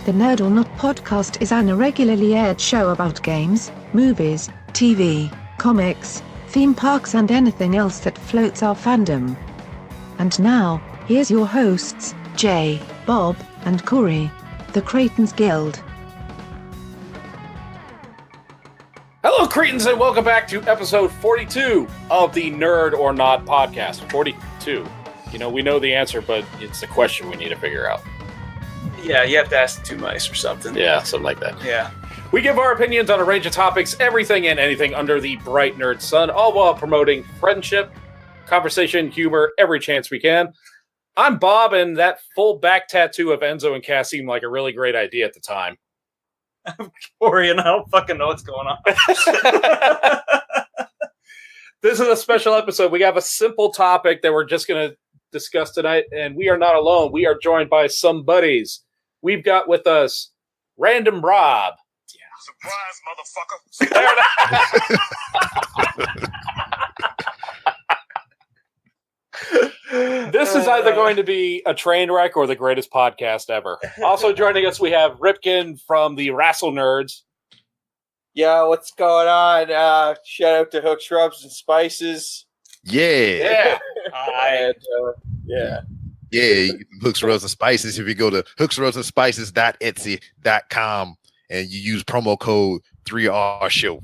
The Nerd or Not podcast is an irregularly aired show about games, movies, TV, comics, theme parks and anything else that floats our fandom. And now, here's your hosts, Jay, Bob, and Corey, the Cretans Guild. Hello, Cretans, and welcome back to episode 42 of the Nerd or Not podcast. 42. You know, we know the answer, but it's the question we need to figure out. Yeah, you have to ask the two mice or something. Yeah, something like that. Yeah. We give our opinions on a range of topics, everything and anything under the bright nerd sun, all while promoting friendship, conversation, humor, every chance we can. I'm Bob, and that full back tattoo of Enzo and Cass seemed like a really great idea at the time. I'm Corey, and I don't fucking know what's going on. This is a special episode. We have a simple topic that we're just going to discuss tonight, and we are not alone. We are joined by SumBuddies. We've got with us Random Rob. Surprise, motherfucker. This is either going to be a train wreck or the greatest podcast ever. Also joining us, we have Ripken from the Wrestle Nerds. Yo, what's going on? Shout out to Hooks, Rubs, and Spices. Yeah. Yeah, you get Hooks, Rubs, and Spices. If you go to hooksrubsandspices.etsy.com and you use promo code 3RShow.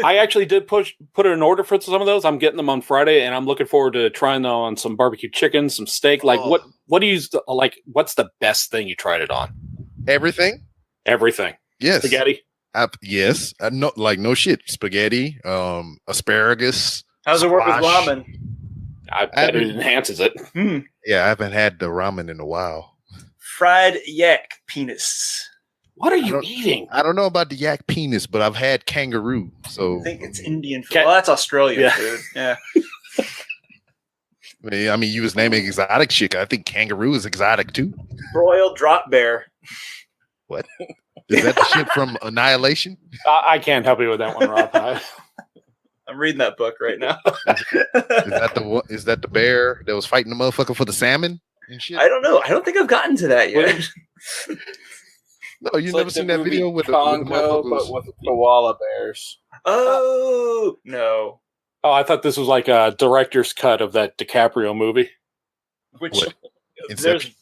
I actually did put in an order for some of those. I'm getting them on Friday, and I'm looking forward to trying them on some barbecue chicken, some steak. Like, what do you like? What's the best thing you tried it on? Everything. Yes. Spaghetti. Yes. No shit. Spaghetti. Asparagus. How's it work with ramen? I bet it enhances it. Yeah, I haven't had the ramen in a while. Fried yak penis. What are you eating? I don't know about the yak penis, but I've had kangaroo. So I think it's Indian food. Well, that's Australian food. Yeah. I mean, you was naming exotic shit. I think kangaroo is exotic too. Broiled drop bear. What? Is that the shit from Annihilation? I can't help you with that one, Rob. I'm reading that book right now. Is that the bear that was fighting the motherfucker for the salmon and shit? I don't know. I don't think I've gotten to that yet. No, you've never seen that video with Congo, but with koala bears. Oh no! Oh, I thought this was like a director's cut of that DiCaprio movie. Which What? Inception?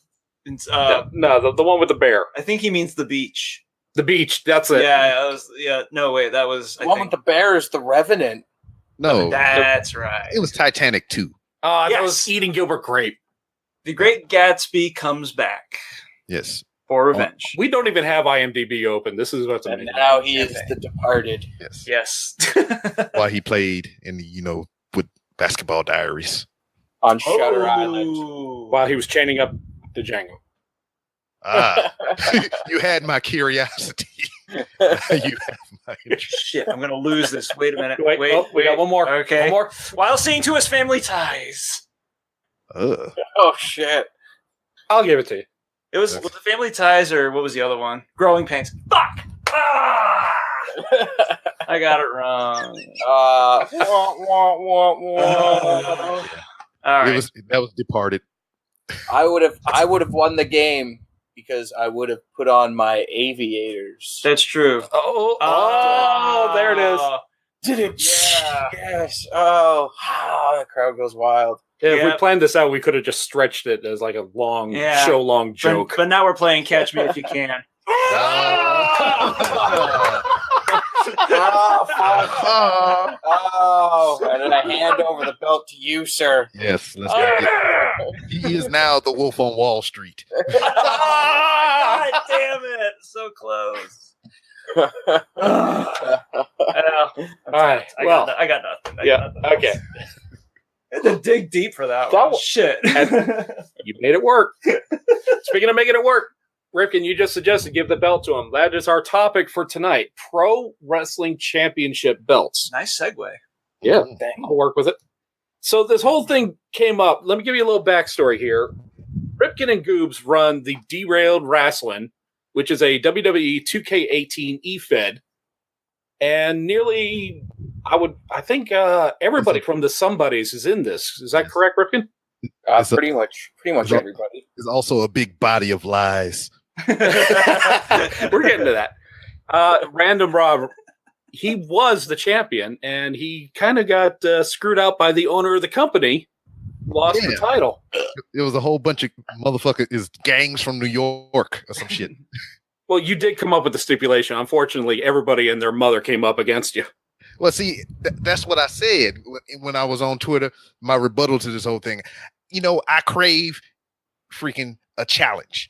No, the one with the bear. I think he means the beach. The beach. That's it. Yeah. No, wait. That was The one with the bear is the Revenant. No, That's right. it was Titanic 2. That Yes. was Eating Gilbert Grape. The Great Gatsby comes back Yes, for revenge. We don't even have IMDb open. This is what's And amazing. now he is the Departed. yes. Yes. While he played in with Basketball Diaries. On Shutter Island. While he was chaining up the Django. You had my curiosity. You have my interest. Shit, I'm gonna lose this. Wait a minute. Wait, we got one more. Okay. One more. While seeing to his family ties. Ugh. Oh, shit. I'll give it to you. It was the family ties, or what was the other one? Growing pains. Fuck! Ah! I got it wrong. Wah, wah, wah, wah. All right. That was Departed. I would have won the game because I would have put on my aviators. That's true. There it is. Did it? Yeah. Yes. Oh, the crowd goes wild. Yeah, if we Yeah. planned this out, we could have just stretched it as like a long, show-long joke. But now we're playing Catch Me If You Can. Oh, and then I hand over the belt to you, sir. Yes, let's go. He is now the Wolf on Wall Street. God damn it! So close. All right. I got nothing. Okay. I had to dig deep for that That one. was- Shit. You made it work. Speaking of making it work, Ripken, you just suggested give the belt to him. That is our topic for tonight. Pro Wrestling Championship belts. Nice segue. Yeah, I'll work with it. So this whole thing came up. Let me give you a little backstory here. Ripken and Goobs run the Derailed Wrestling, which is a WWE 2K18 eFed. And nearly, I think everybody from the SumBuddies is in this. Is that correct, Ripken? Pretty much everybody. There's also a big body of lies We're getting to that. Random Rob, he was the champion, and he kind of got screwed out by the owner of the company. Lost the title. It was a whole bunch of motherfuckers, gangs from New York or some shit. Well, you did come up with the stipulation. Unfortunately, everybody and their mother came up against you. Well, see, that's what I said when I was on Twitter. My rebuttal to this whole thing. I crave freaking a challenge.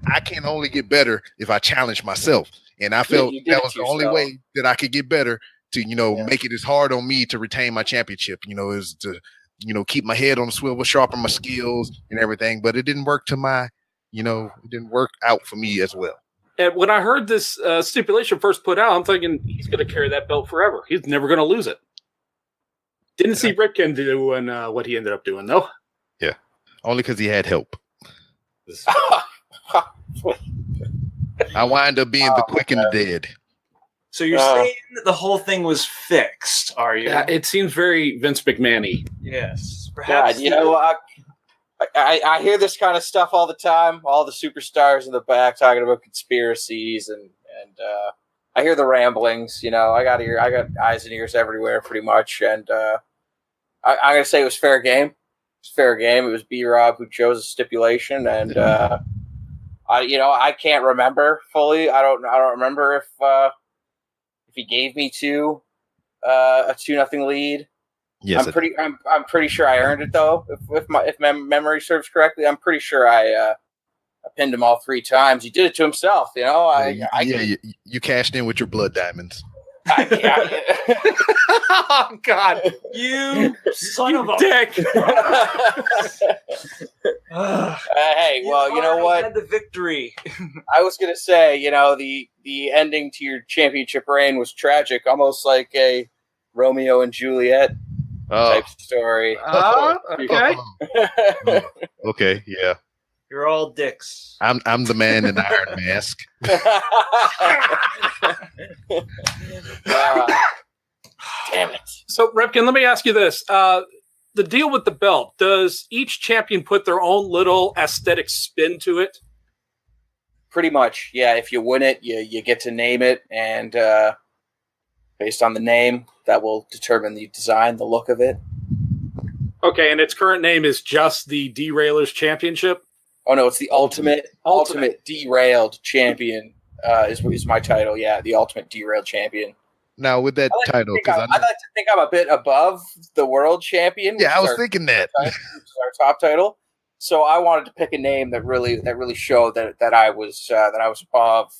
I can only get better if I challenge myself. And I felt that was the only way that I could get better to, make it as hard on me to retain my championship, is to, keep my head on the swivel, sharpen my skills and everything. But it didn't work it didn't work out for me as well. And when I heard this stipulation first put out, I'm thinking he's going to carry that belt forever. He's never going to lose it. Didn't see Ripken doing what he ended up doing, though. Yeah, only because he had help. I wind up being the quick and the dead. So you're saying that the whole thing was fixed, are you? Yeah, it seems very Vince McMahon-y. Yes. Perhaps. God, I hear this kind of stuff all the time. All the superstars in the back talking about conspiracies, and I hear the ramblings. I got eyes and ears everywhere, pretty much. And I'm gonna say it was fair game. It's fair game. It was B-Rob who chose a stipulation, and I can't remember fully. I don't remember if he gave me a 2-0 lead. Yes, I'm pretty sure I earned it though. If my memory serves correctly, I'm pretty sure I pinned him all 3 times. He did it to himself, you cashed in with your blood diamonds. Oh God, you son of a dick! Hey, well, you know what? Had the victory. I was gonna say, the ending to your championship reign was tragic, almost like a Romeo and Juliet type story. Okay. Okay, yeah. You're all dicks. I'm the man in the iron mask. Damn it. So, Ripken, let me ask you this. The deal with the belt, does each champion put their own little aesthetic spin to it? Pretty much, yeah. If you win it, you get to name it, and based on the name, that will determine the design, the look of it. Okay, and its current name is just the Derailers Championship? Oh, no, it's the Ultimate Derailed Champion is my title, yeah, the Ultimate Derailed Champion. Now, with that title, because I'd like to think I'm a bit above the World Champion. Yeah, I was thinking that. Which is our top title. So I wanted to pick a name that really showed that I was above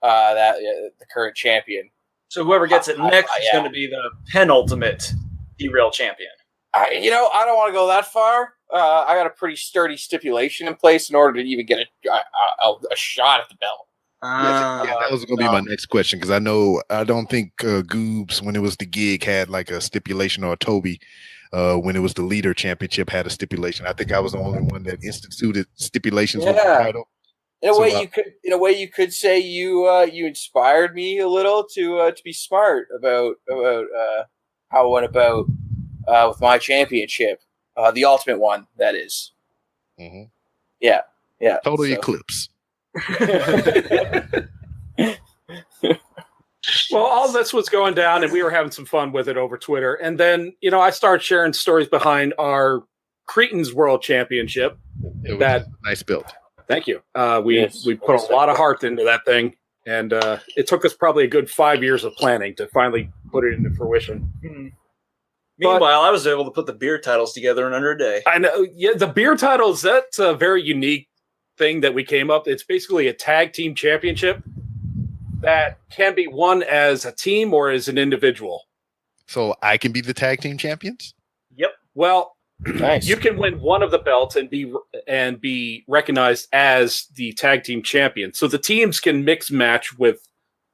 the current champion. So whoever gets it next is going to be the penultimate derail champion. I don't want to go that far. I got a pretty sturdy stipulation in place in order to even get a shot at the belt. That was going to be my next question, because I don't think Goobs, when it was the gig, had like a stipulation, or Toby, when it was the leader championship, had a stipulation. I think I was the only one that instituted stipulations with the title. In a way, you could say you inspired me a little to be smart about how I went about with my championship, the ultimate one, that is. Mm-hmm. Yeah. Total eclipse. Well, all this was going down, and we were having some fun with it over Twitter. And then, I started sharing stories behind our Cretans World Championship. It was a nice build. Thank you. We put a lot of heart into that thing, and it took us probably a good 5 years of planning to finally put it into fruition. Mm-hmm. Meanwhile, I was able to put the beer titles together in under a day. I know. Yeah, the beer titles, that's a very unique thing that we came up. It's basically a tag team championship that can be won as a team or as an individual. So I can be the tag team champions? Yep. Well, nice. You can win one of the belts and be recognized as the tag team champion. So the teams can mix match with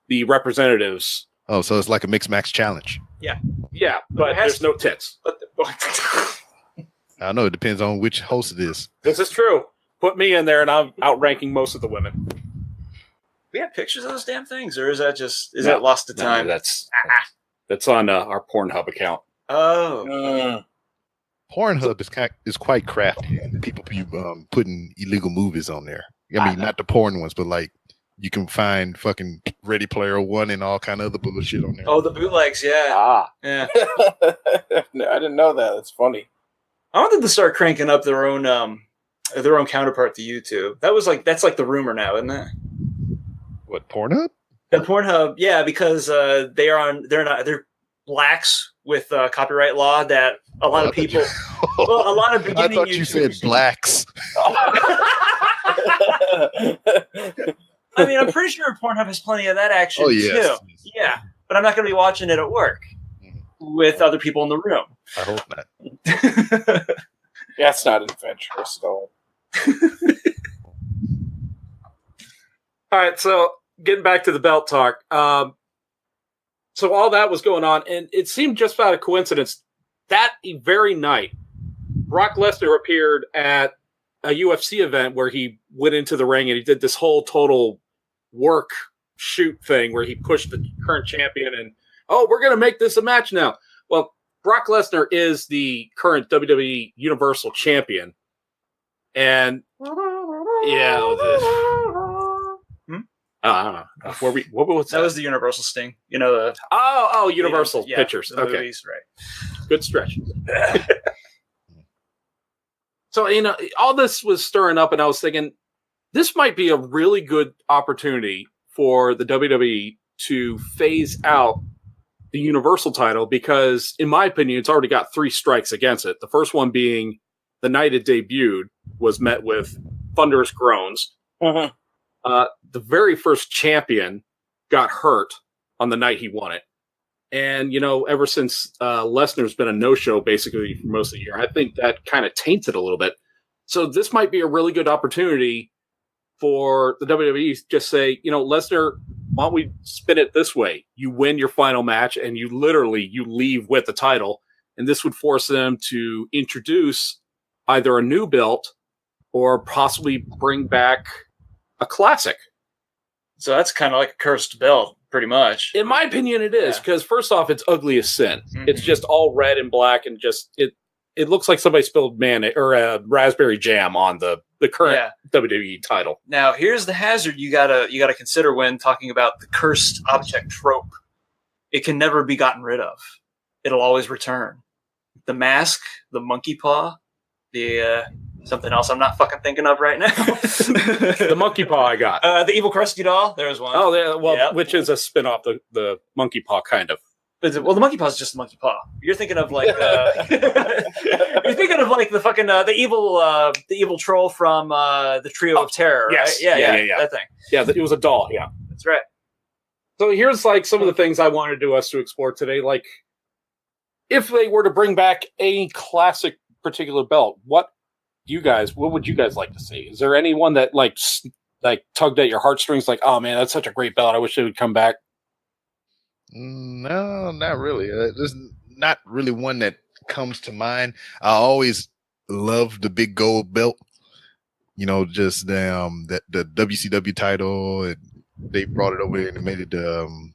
the representatives. Oh, so it's like a mixed match challenge. Yeah, but there's no tits. I don't know. It depends on which host it is. This is true. Put me in there, and I'm outranking most of the women. We have pictures of those damn things, or is that that lost to time? No, that's on our Pornhub account. Oh, Pornhub is quite crafty. People putting illegal movies on there. I mean, not the porn ones, but like you can find fucking Ready Player One and all kind of other bullshit on there. Oh, the bootlegs, yeah. Ah. Yeah. No, I didn't know that. That's funny. I want them to start cranking up their own counterpart to YouTube. That's like the rumor now, isn't it? What, Pornhub? The Pornhub, yeah, because they're blacks with copyright law that a lot of people. Well, a lot of beginning. I thought you said blacks. I mean, I'm pretty sure Pornhub has plenty of that action too. Yeah, but I'm not going to be watching it at work with other people in the room. I hope not. Yeah, it's not adventurous, though. All right, so getting back to the belt talk. So all that was going on, and it seemed just about a coincidence. That very night, Brock Lesnar appeared at a UFC event where he went into the ring and he did this whole total work shoot thing where he pushed the current champion and, we're going to make this a match now. Well, Brock Lesnar is the current WWE Universal Champion. And, yeah. I don't know. What was that? That was the Universal Sting. You know the Universal Pictures. The Okay, movies, right? good stretch. So all this was stirring up, and I was thinking this might be a really good opportunity for the WWE to phase out the Universal title because, in my opinion, it's already got 3 strikes against it. The first one being the night it debuted was met with thunderous groans. Mm-hmm. The very first champion got hurt on the night he won it. And, ever since Lesnar's been a no-show basically for most of the year, I think that kind of tainted a little bit. So this might be a really good opportunity for the WWE to just say, Lesnar, why don't we spin it this way? You win your final match and you leave with the title. And this would force them to introduce either a new belt or possibly bring back a classic. So that's kind of like a cursed belt, pretty much. In my opinion, it is, because first off, it's ugly as sin. Mm-hmm. It's just all red and black, and just it looks like somebody spilled mayonnaise or raspberry jam on the current WWE title. Now, here's the hazard you gotta consider when talking about the cursed object trope. It can never be gotten rid of. It'll always return. The mask, the monkey paw, the something else I'm not fucking thinking of right now. The monkey paw I got. The evil crusty doll. There's one. Oh, yeah. Well, which is a spin-off the monkey paw, kind of. Well, the monkey paw is just the monkey paw. You're thinking of like you're thinking of like the fucking the evil troll from the Trio of Terror. Yes. Right? Yeah. That thing. Yeah, it was a doll. Yeah, that's right. So here's like some of the things I wanted us to explore today. Like, if they were to bring back a classic particular belt, what would you guys like to see? Is there anyone that like tugged at your heartstrings? Like, oh man, that's such a great belt. I wish it would come back. No, not really. There's not really one that comes to mind. I always loved the big gold belt. Just the WCW title. And they brought it over here and made it the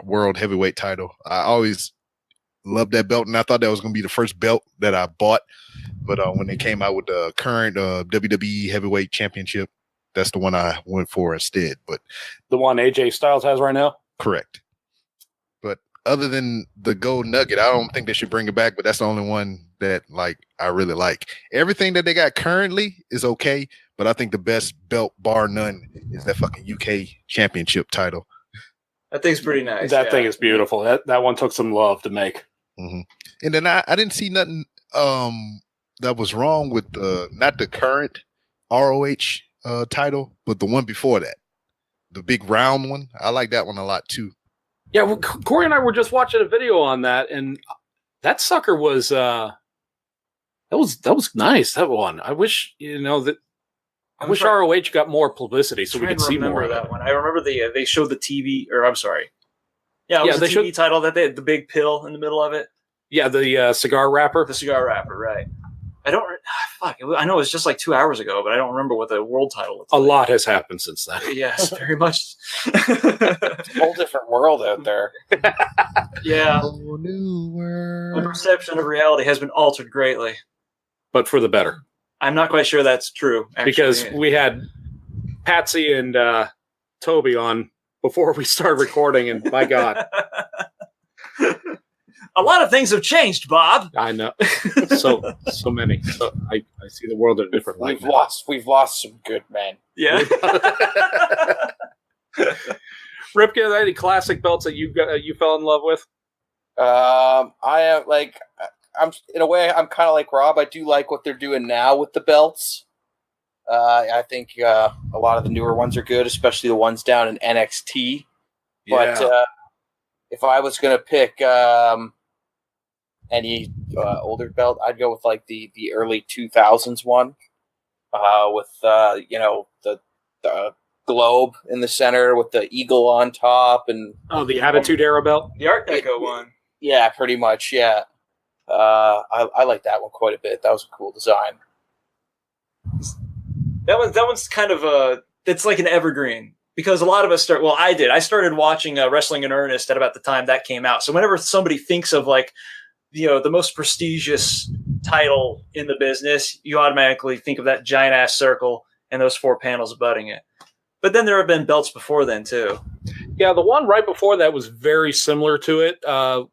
world heavyweight title. I always loved that belt, and I thought that was going to be the first belt that I bought. But when they came out with the current WWE Heavyweight Championship, that's the one I went for instead. But the one AJ Styles has right now? Correct. But other than the gold nugget, I don't think they should bring it back, but that's the only one that I really like. Everything that they got currently is okay, but I think the best belt, bar none, is that fucking UK Championship title. That thing's pretty nice. That thing is beautiful. That one took some love to make. Mm-hmm. And then I didn't see nothing that was wrong with not the current ROH title, but the one before that, the big round one. I like that one a lot too. Yeah, well, Corey and I were just watching a video on that, and that sucker was that was nice. That one. I wish I wish ROH got more publicity so we could see more of that it. one. I remember they showed the TV, or I'm sorry. Yeah, it was the TV title that they had the big pill in the middle of it. Yeah, the cigar wrapper. The cigar wrapper, right. I know it was just like 2 hours ago, but I don't remember what the world title was. A lot has happened since then. Yes, very much. It's a whole different world out there. Yeah. Whole new world. The perception of reality has been altered greatly. But for the better. I'm not quite sure that's true, actually. Because we had Patsy and Toby on before we start recording, and my God. A lot of things have changed, Bob. I know. So many. So I see the world in a different light. We've lost some good men. Yeah. Ripken, are there any classic belts that you fell in love with? I am I'm in a way I'm kind of like Rob. I do like what they're doing now with the belts. I think a lot of the newer ones are good, especially the ones down in NXT. But if I was going to pick any older belt, I'd go with like the early 2000s one with the globe in the center with the eagle on top and the Attitude Era belt, the Art Deco one. Yeah, pretty much. Yeah, I like that one quite a bit. That was a cool design. That one's kind of it's like an evergreen. Because a lot of us I started watching Wrestling in Earnest at about the time that came out. So whenever somebody thinks of like, the most prestigious title in the business, you automatically think of that giant ass circle and those 4 panels abutting it. But then there have been belts before then too. Yeah, the one right before that was very similar to it.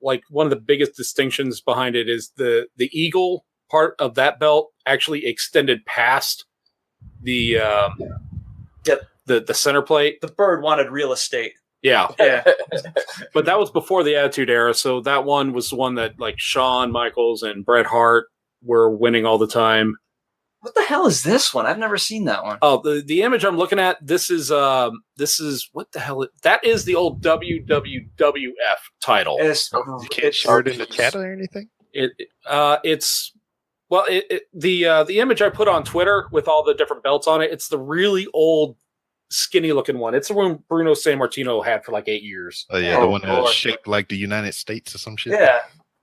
Like one of the biggest distinctions behind it is the eagle part of that belt actually extended past the the center plate. The bird wanted real estate. Yeah. Yeah. But that was before the Attitude Era, so that one was the one that like Shawn Michaels and Bret Hart were winning all the time. What the hell is this one? I've never seen that one. Oh, the image I'm looking at, this is what the hell? That is the old WWF title. You can't share it in the chat or anything? It's the image I put on Twitter with all the different belts on it, it's the really old skinny looking one. It's the one Bruno Sammartino had for like 8 years. Oh yeah, the one that's shaped like the United States or some shit. Yeah,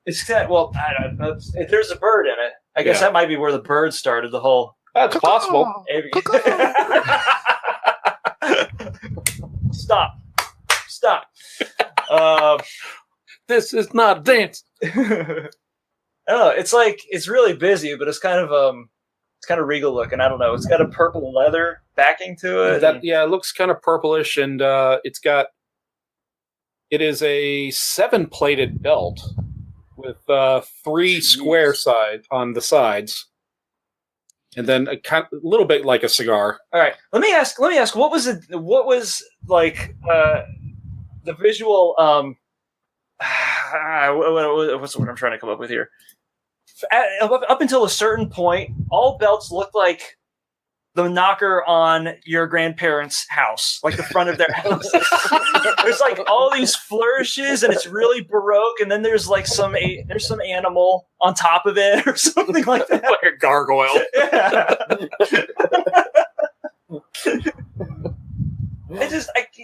it's that. Well, I don't know. If there's a bird in it, I guess that might be where the bird started the whole. That's possible. Stop. This is not a dance. I don't know. It's really busy, but it's kind of regal looking. I don't know. It's got a purple leather backing to it. It looks kind of purplish, and it is a 7-plated belt with 3 square sides on the sides, and then a little bit like a cigar. All right, let me ask. What was like the visual? What's the word I'm trying to come up with here? Up until a certain point, all belts looked like the knocker on your grandparents' house, like the front of their house. There's like all these flourishes, and it's really Baroque. And then there's like some animal on top of it, or something like that, like a gargoyle. Yeah.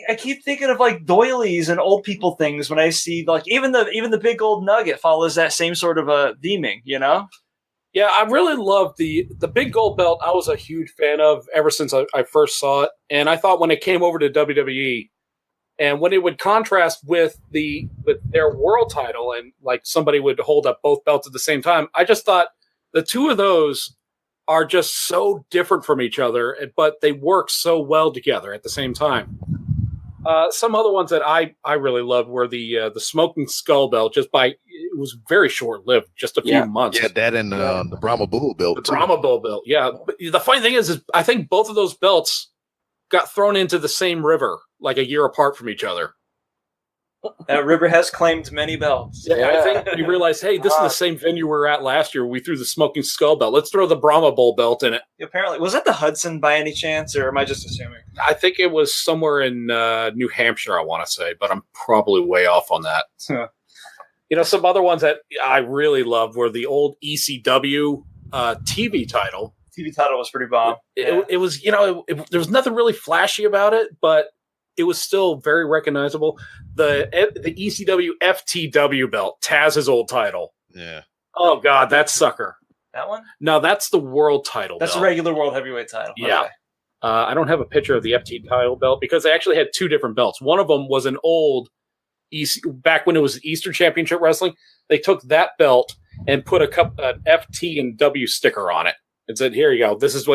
I keep thinking of like doilies and old people things when I see like even the big gold nugget follows that same sort of a theming, you know? Yeah, I really loved the big gold belt. I was a huge fan of ever since I first saw it, and I thought when it came over to WWE, and when it would contrast with their world title, and like somebody would hold up both belts at the same time, I just thought the two of those are just so different from each other, but they work so well together at the same time. Some other ones that I really loved were the Smoking Skull belt. It was very short lived, just a few months. Yeah, that and the Brahma Bull belt. The Brahma Bull belt, yeah. But the funny thing is I think both of those belts got thrown into the same river, like a year apart from each other. That river has claimed many belts. Yeah. I think you realize, hey, this is the same venue we were at last year. We threw the Smoking Skull belt. Let's throw the Brahma Bull belt in it. Apparently, was that the Hudson by any chance, or am I just assuming? I think it was somewhere in New Hampshire, I want to say, but I'm probably way off on that. Some other ones that I really loved were the old ECW TV title. TV title was pretty bomb. It was, there was nothing really flashy about it, but it was still very recognizable. The ECW FTW belt, Taz's old title. Yeah. Oh God, that sucker. That one? No, that's the world title. That's belt. the regular world heavyweight title. Yeah. Okay. I don't have a picture of the FT title belt because they actually had 2 different belts. One of them was an old back when it was Eastern Championship Wrestling. They took that belt and put an FT and W sticker on it and said, "Here you go. This is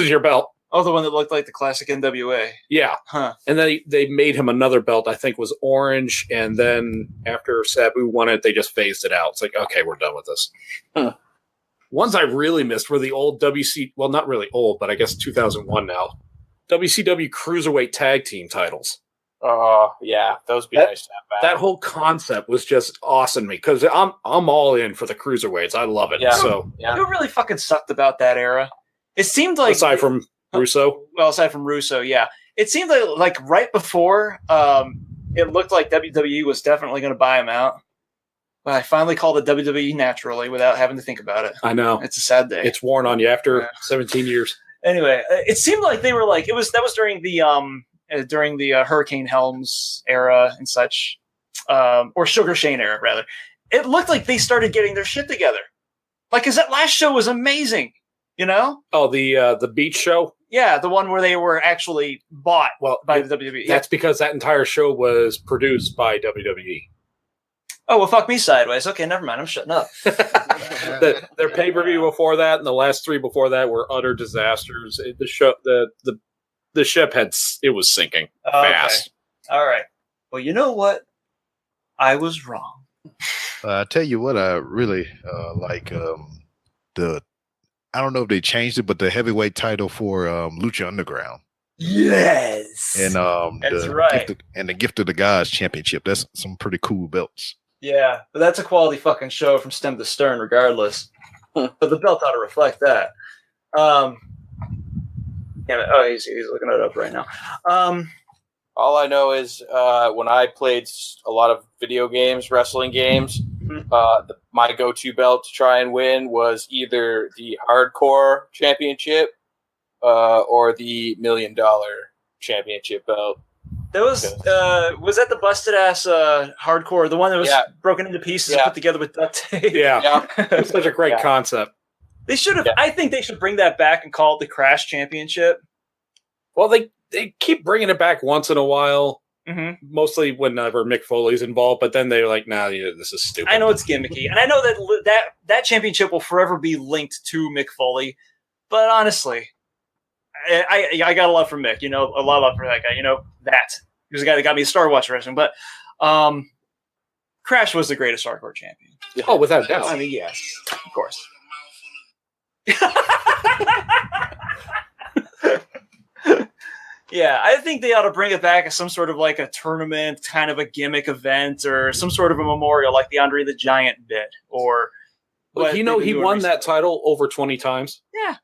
your belt." Oh, the one that looked like the classic NWA. Yeah. Huh. And then they made him another belt, I think was orange. And then after Sabu won it, they just phased it out. It's like, okay, we're done with this. Huh. Ones I really missed were the old well, not really old, but I guess 2001 now. WCW Cruiserweight Tag Team titles. Oh, yeah. Those would be nice to have back. That whole concept was just awesome to me because I'm all in for the Cruiserweights. I love it. Yeah. So, Yeah. You know what really fucking sucked about that era? It seemed like... aside from Russo. Well, aside from Russo, yeah. It seemed like right before it looked like WWE was definitely going to buy him out. But I finally called it WWE naturally without having to think about it. I know. It's a sad day. It's worn on you after 17 years. Anyway, it seemed like they were like... That was during the Hurricane Helms era and such. Or Sugar Shane era, rather. It looked like they started getting their shit together. Like, because that last show was amazing. You know? Oh, the beach show? Yeah, the one where they were actually bought by the WWE. That's because that entire show was produced by WWE. Oh, well, fuck me sideways. Okay, never mind. I'm shutting up. Their pay-per-view before that and the last three before that were utter disasters. The show, the ship it was sinking fast. Okay. All right. Well, you know what? I was wrong. I tell you what, I really like I don't know if they changed it, but the heavyweight title for Lucha Underground. Yes. And That's right. the Gift of the Gods Championship. That's some pretty cool belts. Yeah, but that's a quality fucking show from stem to stern, regardless. But the belt ought to reflect that. Damn it. Oh, he's looking it up right now. All I know is when I played a lot of video games, wrestling games, my go-to belt to try and win was either the Hardcore Championship or the $1 Million Championship belt. That was that the busted ass Hardcore, the one that was broken into pieces and put together with duct tape? Yeah. It's such a great concept. They should have. I think they should bring that back and call it the Crash Championship. Well, they keep bringing it back once in a while, mostly whenever Mick Foley's involved. But then they're like, "Nah, this is stupid." I know it's gimmicky, and I know that championship will forever be linked to Mick Foley. But honestly, I got a love for Mick. You know, a lot of love for that guy. You know that he was the guy that got me to start watching wrestling. But Crash was the greatest hardcore champion. Oh, without a doubt. I mean, yes, of course. Yeah, I think they ought to bring it back as some sort of like a tournament, kind of a gimmick event, or some sort of a memorial, like the Andre the Giant did. Or, but you know, he won that title over 20 times. Yeah,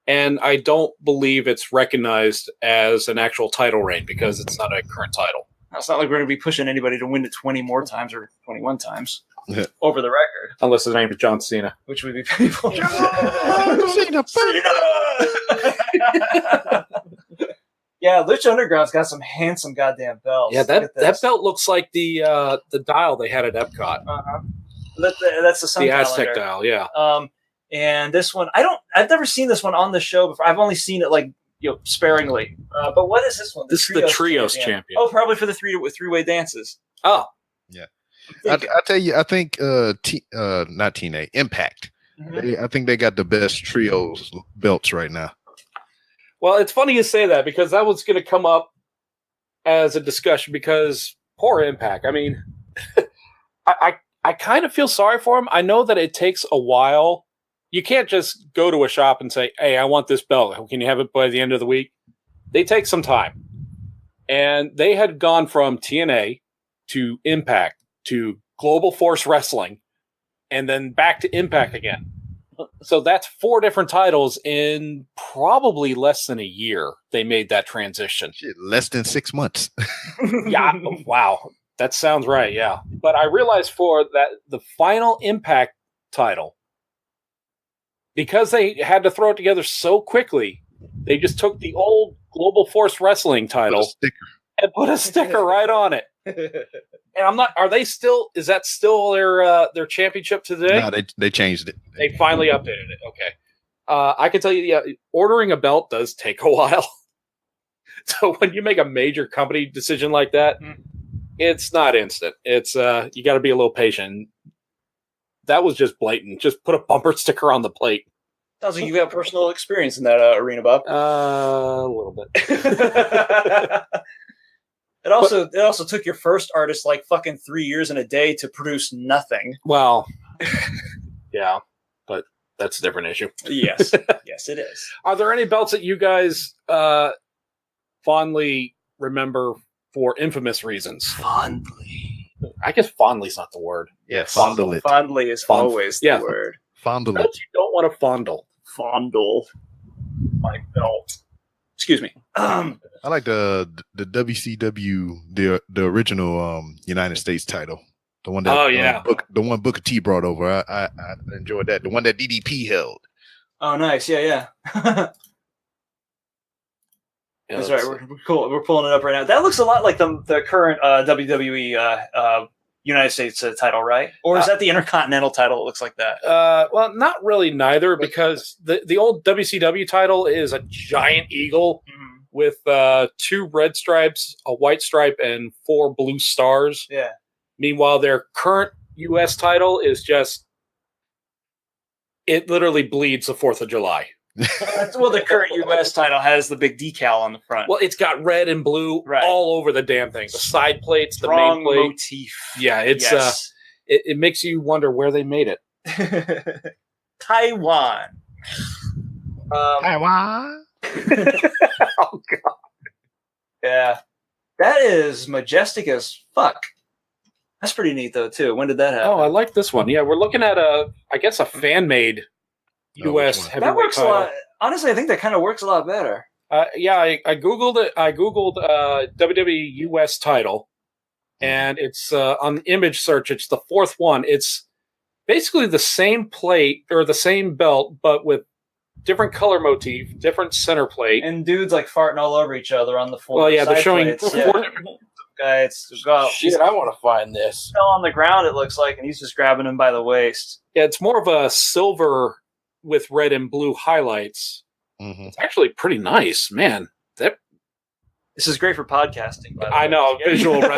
and I don't believe it's recognized as an actual title reign because it's not a current title. It's not like we're going to be pushing anybody to win it 20 more times or 21 times over the record. Unless his name is John Cena. Which would be painful. John Cena! Yeah, Lucha Underground's got some handsome goddamn belts. Yeah, that belt looks like the dial they had at Epcot. That's the sun Aztec calendar. dial, yeah. And this one, I've never seen this one on the show before. I've only seen it like sparingly. But what is this one? This is the Trios champion. Oh, probably for the three-way dances. Oh, yeah. I tell you, I think not TNA Impact. I think they got the best trios belts right now. Well, it's funny you say that because that was going to come up as a discussion because poor Impact. I mean, I kind of feel sorry for him. I know that it takes a while. You can't just go to a shop and say, "Hey, I want this belt. Can you have it by the end of the week?" They take some time. And they had gone from TNA to Impact to Global Force Wrestling and then back to Impact again. So that's 4 different titles in probably less than a year. They made that transition. Shit, less than 6 months. Yeah. Wow. That sounds right. Yeah. But I realized for that, the final Impact title, because they had to throw it together so quickly, they just took the old Global Force Wrestling title and put a sticker right on it. And I'm not. Are they still? Is that still their championship today? No, they changed it. They finally updated it. Okay. I can tell you, yeah, ordering a belt does take a while. So when you make a major company decision like that, it's not instant. It's you got to be a little patient. That was just blatant. Just put a bumper sticker on the plate. Sounds like you got personal experience in that arena, Bob. A little bit. It also took your first artist like fucking 3 years and a day to produce nothing. Well, yeah, but that's a different issue. Yes, yes, it is. Are there any belts that you guys fondly remember for infamous reasons? Fondly. I guess fondly's not the word. Yes, Fondle it. Fondly is always the word. Fondle it. Belts you don't want to fondle. Fondle my belt. Excuse me. I like the WCW, the original United States title. The one that the one Booker T brought over. I enjoyed that. The one that DDP held. Oh, nice. Yeah. That's right. We're cool. We're pulling it up right now. That looks a lot like the current WWE United States title, right? Or is that the Intercontinental title? It looks like that. Well, not really neither, because the old WCW title is a giant eagle with 2 red stripes, a white stripe, and 4 blue stars. Yeah. Meanwhile, their current U.S. title is just, it literally bleeds the 4th of July. Well, the current U.S. title has the big decal on the front. Well, it's got red and blue all over the damn thing. The side plates, Strong the main plate. motif. Yeah, it's it makes you wonder where they made it. Taiwan. Taiwan. Oh god. Yeah, that is majestic as fuck. That's pretty neat though too. When did that happen? Oh, I like this one. Yeah, we're looking at a fan made U.S. heavyweight that works title. a lot. Honestly, I think that kind of works a lot better. Yeah, I googled it. I googled WWE U.S. title, and it's on image search. It's the 4th one. It's basically the same plate or the same belt, but with different color motif, different center plate, and dudes like farting all over each other on the floor. Well, yeah, they're showing 4 different guys. Shit, I want to find this. Fell on the ground. It looks like, and he's just grabbing him by the waist. Yeah, it's more of a silver with red and blue highlights. Mm-hmm. It's actually pretty nice, man. This is great for podcasting. By the I way. know, visual. What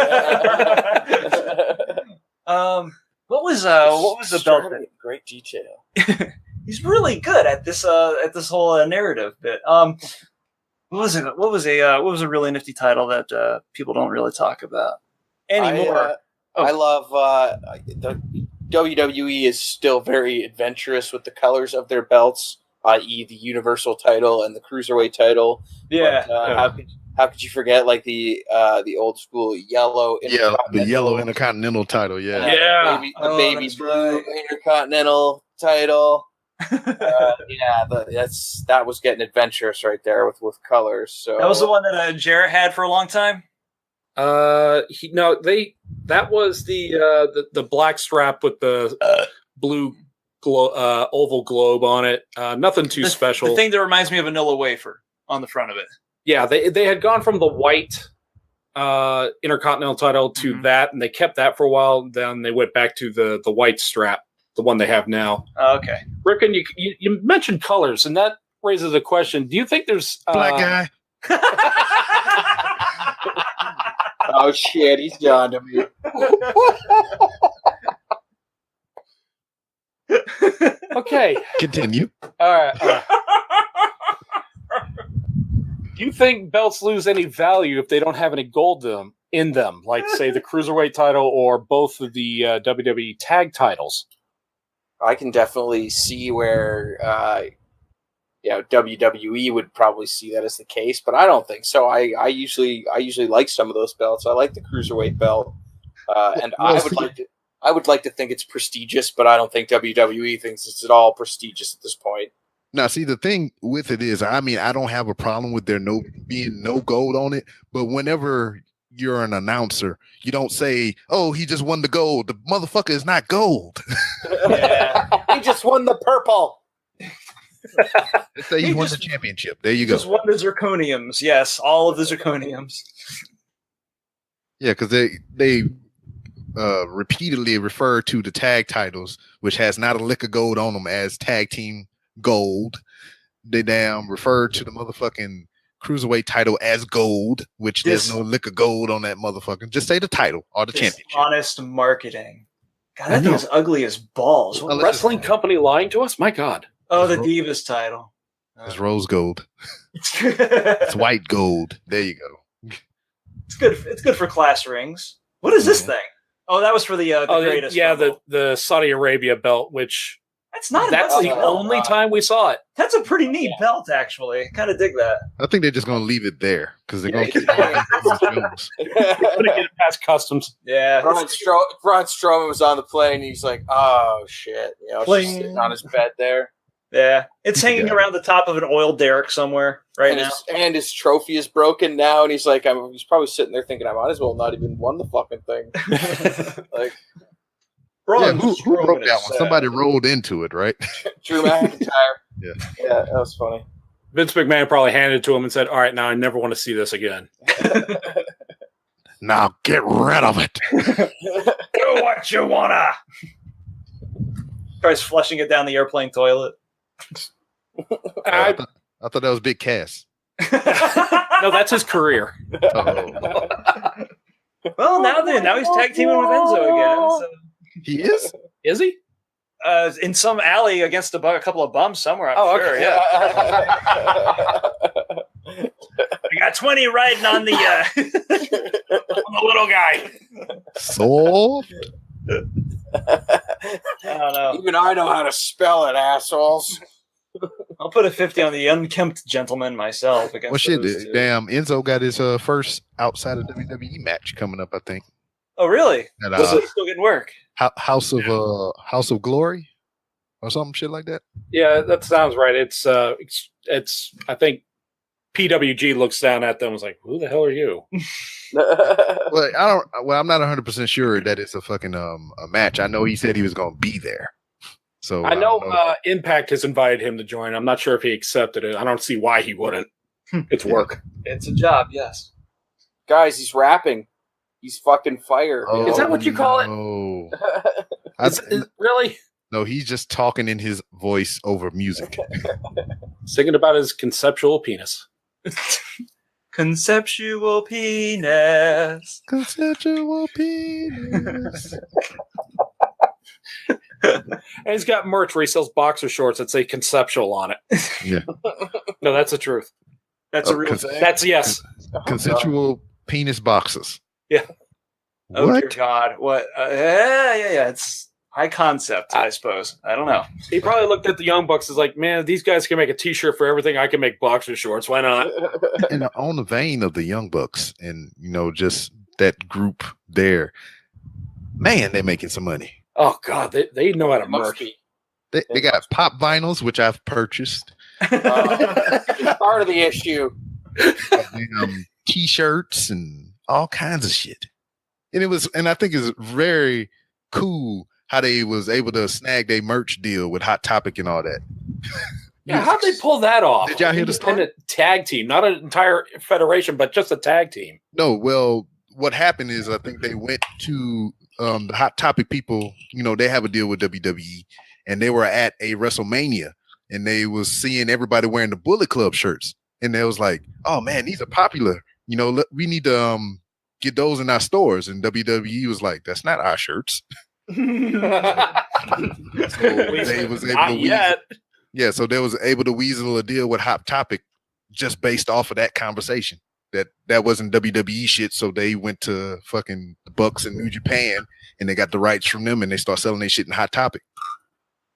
was the belt? Great detail. He's really good at this whole narrative bit. What was it? What was a really nifty title that people don't really talk about anymore? I love the WWE is still very adventurous with the colors of their belts, i.e., the Universal title and the Cruiserweight title. Yeah. But, how could you forget like the old school yellow? The yellow Intercontinental title. Yeah. The baby blue Intercontinental title. That was getting adventurous right there with colors. So that was the one that Jarrett had for a long time. That was the black strap with the blue oval globe on it. Nothing too special. The thing that reminds me of vanilla wafer on the front of it. Yeah, they had gone from the white Intercontinental title to that, and they kept that for a while. Then they went back to the white strap, the one they have now. Oh, okay. Ripken, you mentioned colors, and that raises a question. Do you think there's black guy? Oh shit, he's gone to me. Okay. Continue. All right. Do you think belts lose any value if they don't have any gold in them, like say the Cruiserweight title or both of the WWE tag titles? I can definitely see where WWE would probably see that as the case, but I don't think so. I usually like some of those belts. I like the Cruiserweight belt, and I would like to think it's prestigious, but I don't think WWE thinks it's at all prestigious at this point. Now, see, the thing with it is, I mean, I don't have a problem with there being no gold on it, but whenever you're an announcer, you don't say, "Oh, he just won the gold." The motherfucker is not gold. Yeah. He just won the purple. Let's say he won the championship. There you go. Just won the zirconiums. Yes, all of the zirconiums. Yeah, because they repeatedly refer to the tag titles, which has not a lick of gold on them, as tag team gold. They damn refer to the motherfucking Cruiserweight title as gold, which there's no lick of gold on that motherfucker. Just say the title or the championship. Honest marketing. God, that thing is ugly as balls. A wrestling company lying to us? My God. Oh, the Divas title. It's rose gold. It's white gold. There you go. It's good. It's good for class rings. What is this thing? Oh, that was for the greatest. Yeah, Rumble. the Saudi Arabia belt, which That's not. that's the only time we saw it. That's a pretty neat belt, actually. Kind of dig that. I think they're just going to leave it there because they're going to keep going shows. Couldn't get it past customs. Yeah. Braun Strowman was on the plane. And he's like, "Oh shit!" You know, just sitting on his bed there. Yeah, it's hanging around the top of an oil derrick somewhere now. And his trophy is broken now, and he's like, he's probably sitting there thinking, I might as well not even won the fucking thing. Like, who broke that one? Somebody rolled into it, right? Drew McIntyre. Yeah, that was funny. Vince McMahon probably handed it to him and said, "All right, now I never want to see this again." Now get rid of it. Do what you wanna. Tries flushing it down the airplane toilet. I thought that was Big Cass. No, that's his career. Oh. Well, now he's tag teaming with Enzo again. So. He is? Is he? In some alley against a couple of bums somewhere. I'm sure. Okay. Yeah. I got 20 riding on the little guy. So I don't know. Even I know how to spell it, assholes. I'll put a 50 on the unkempt gentleman myself. Against well, shit, those two. damn, Enzo got his first outside of WWE match coming up, I think. Oh, really? At, He's still getting work. House of Glory or something shit like that. Yeah, that sounds right. It's I think PWG looks down at them and was like, "Who the hell are you?" Well, I'm not 100% sure that it's a fucking a match. I know he said he was going to be there. So I know Impact has invited him to join. I'm not sure if he accepted it. I don't see why he wouldn't. It's work. It's a job, yes. Guys, he's rapping. He's fucking fire. Oh, Is that what you call it? No. Really? No, he's just talking in his voice over music. Singing about his conceptual penis. Conceptual penis. Conceptual penis. And he's got merch where he sells boxer shorts that say conceptual on it. Yeah. No, that's the truth. That's a real thing. That's yes. Consensual penis boxes. Yeah. Oh, What? dear God. What? Yeah. It's high concept, I suppose. I don't know. He probably looked at the Young Bucks as like, man, these guys can make a T-shirt for everything. I can make boxer shorts. Why not? And on the vein of the Young Bucks and, just that group there, man, they're making some money. Oh, God. They know how to merch. They got pop vinyls, which I've purchased. Part of the issue. T-shirts and all kinds of shit. And I think it's very cool how they was able to snag their merch deal with Hot Topic and all that. Yeah, how'd they pull that off? Did y'all hear the story? Independent tag team, not an entire federation, but just a tag team. No, well, what happened is I think they went to the Hot Topic people, they have a deal with WWE, and they were at a WrestleMania, and they was seeing everybody wearing the Bullet Club shirts, and they was like, "Oh man, these are popular. We need to get those in our stores." And WWE was like, "That's not our shirts." So they was able Not to yet. Yeah, so they was able to weasel a deal with Hot Topic just based off of that conversation. That wasn't WWE shit, so they went to fucking the Bucks in New Japan, and they got the rights from them, and they start selling their shit in Hot Topic.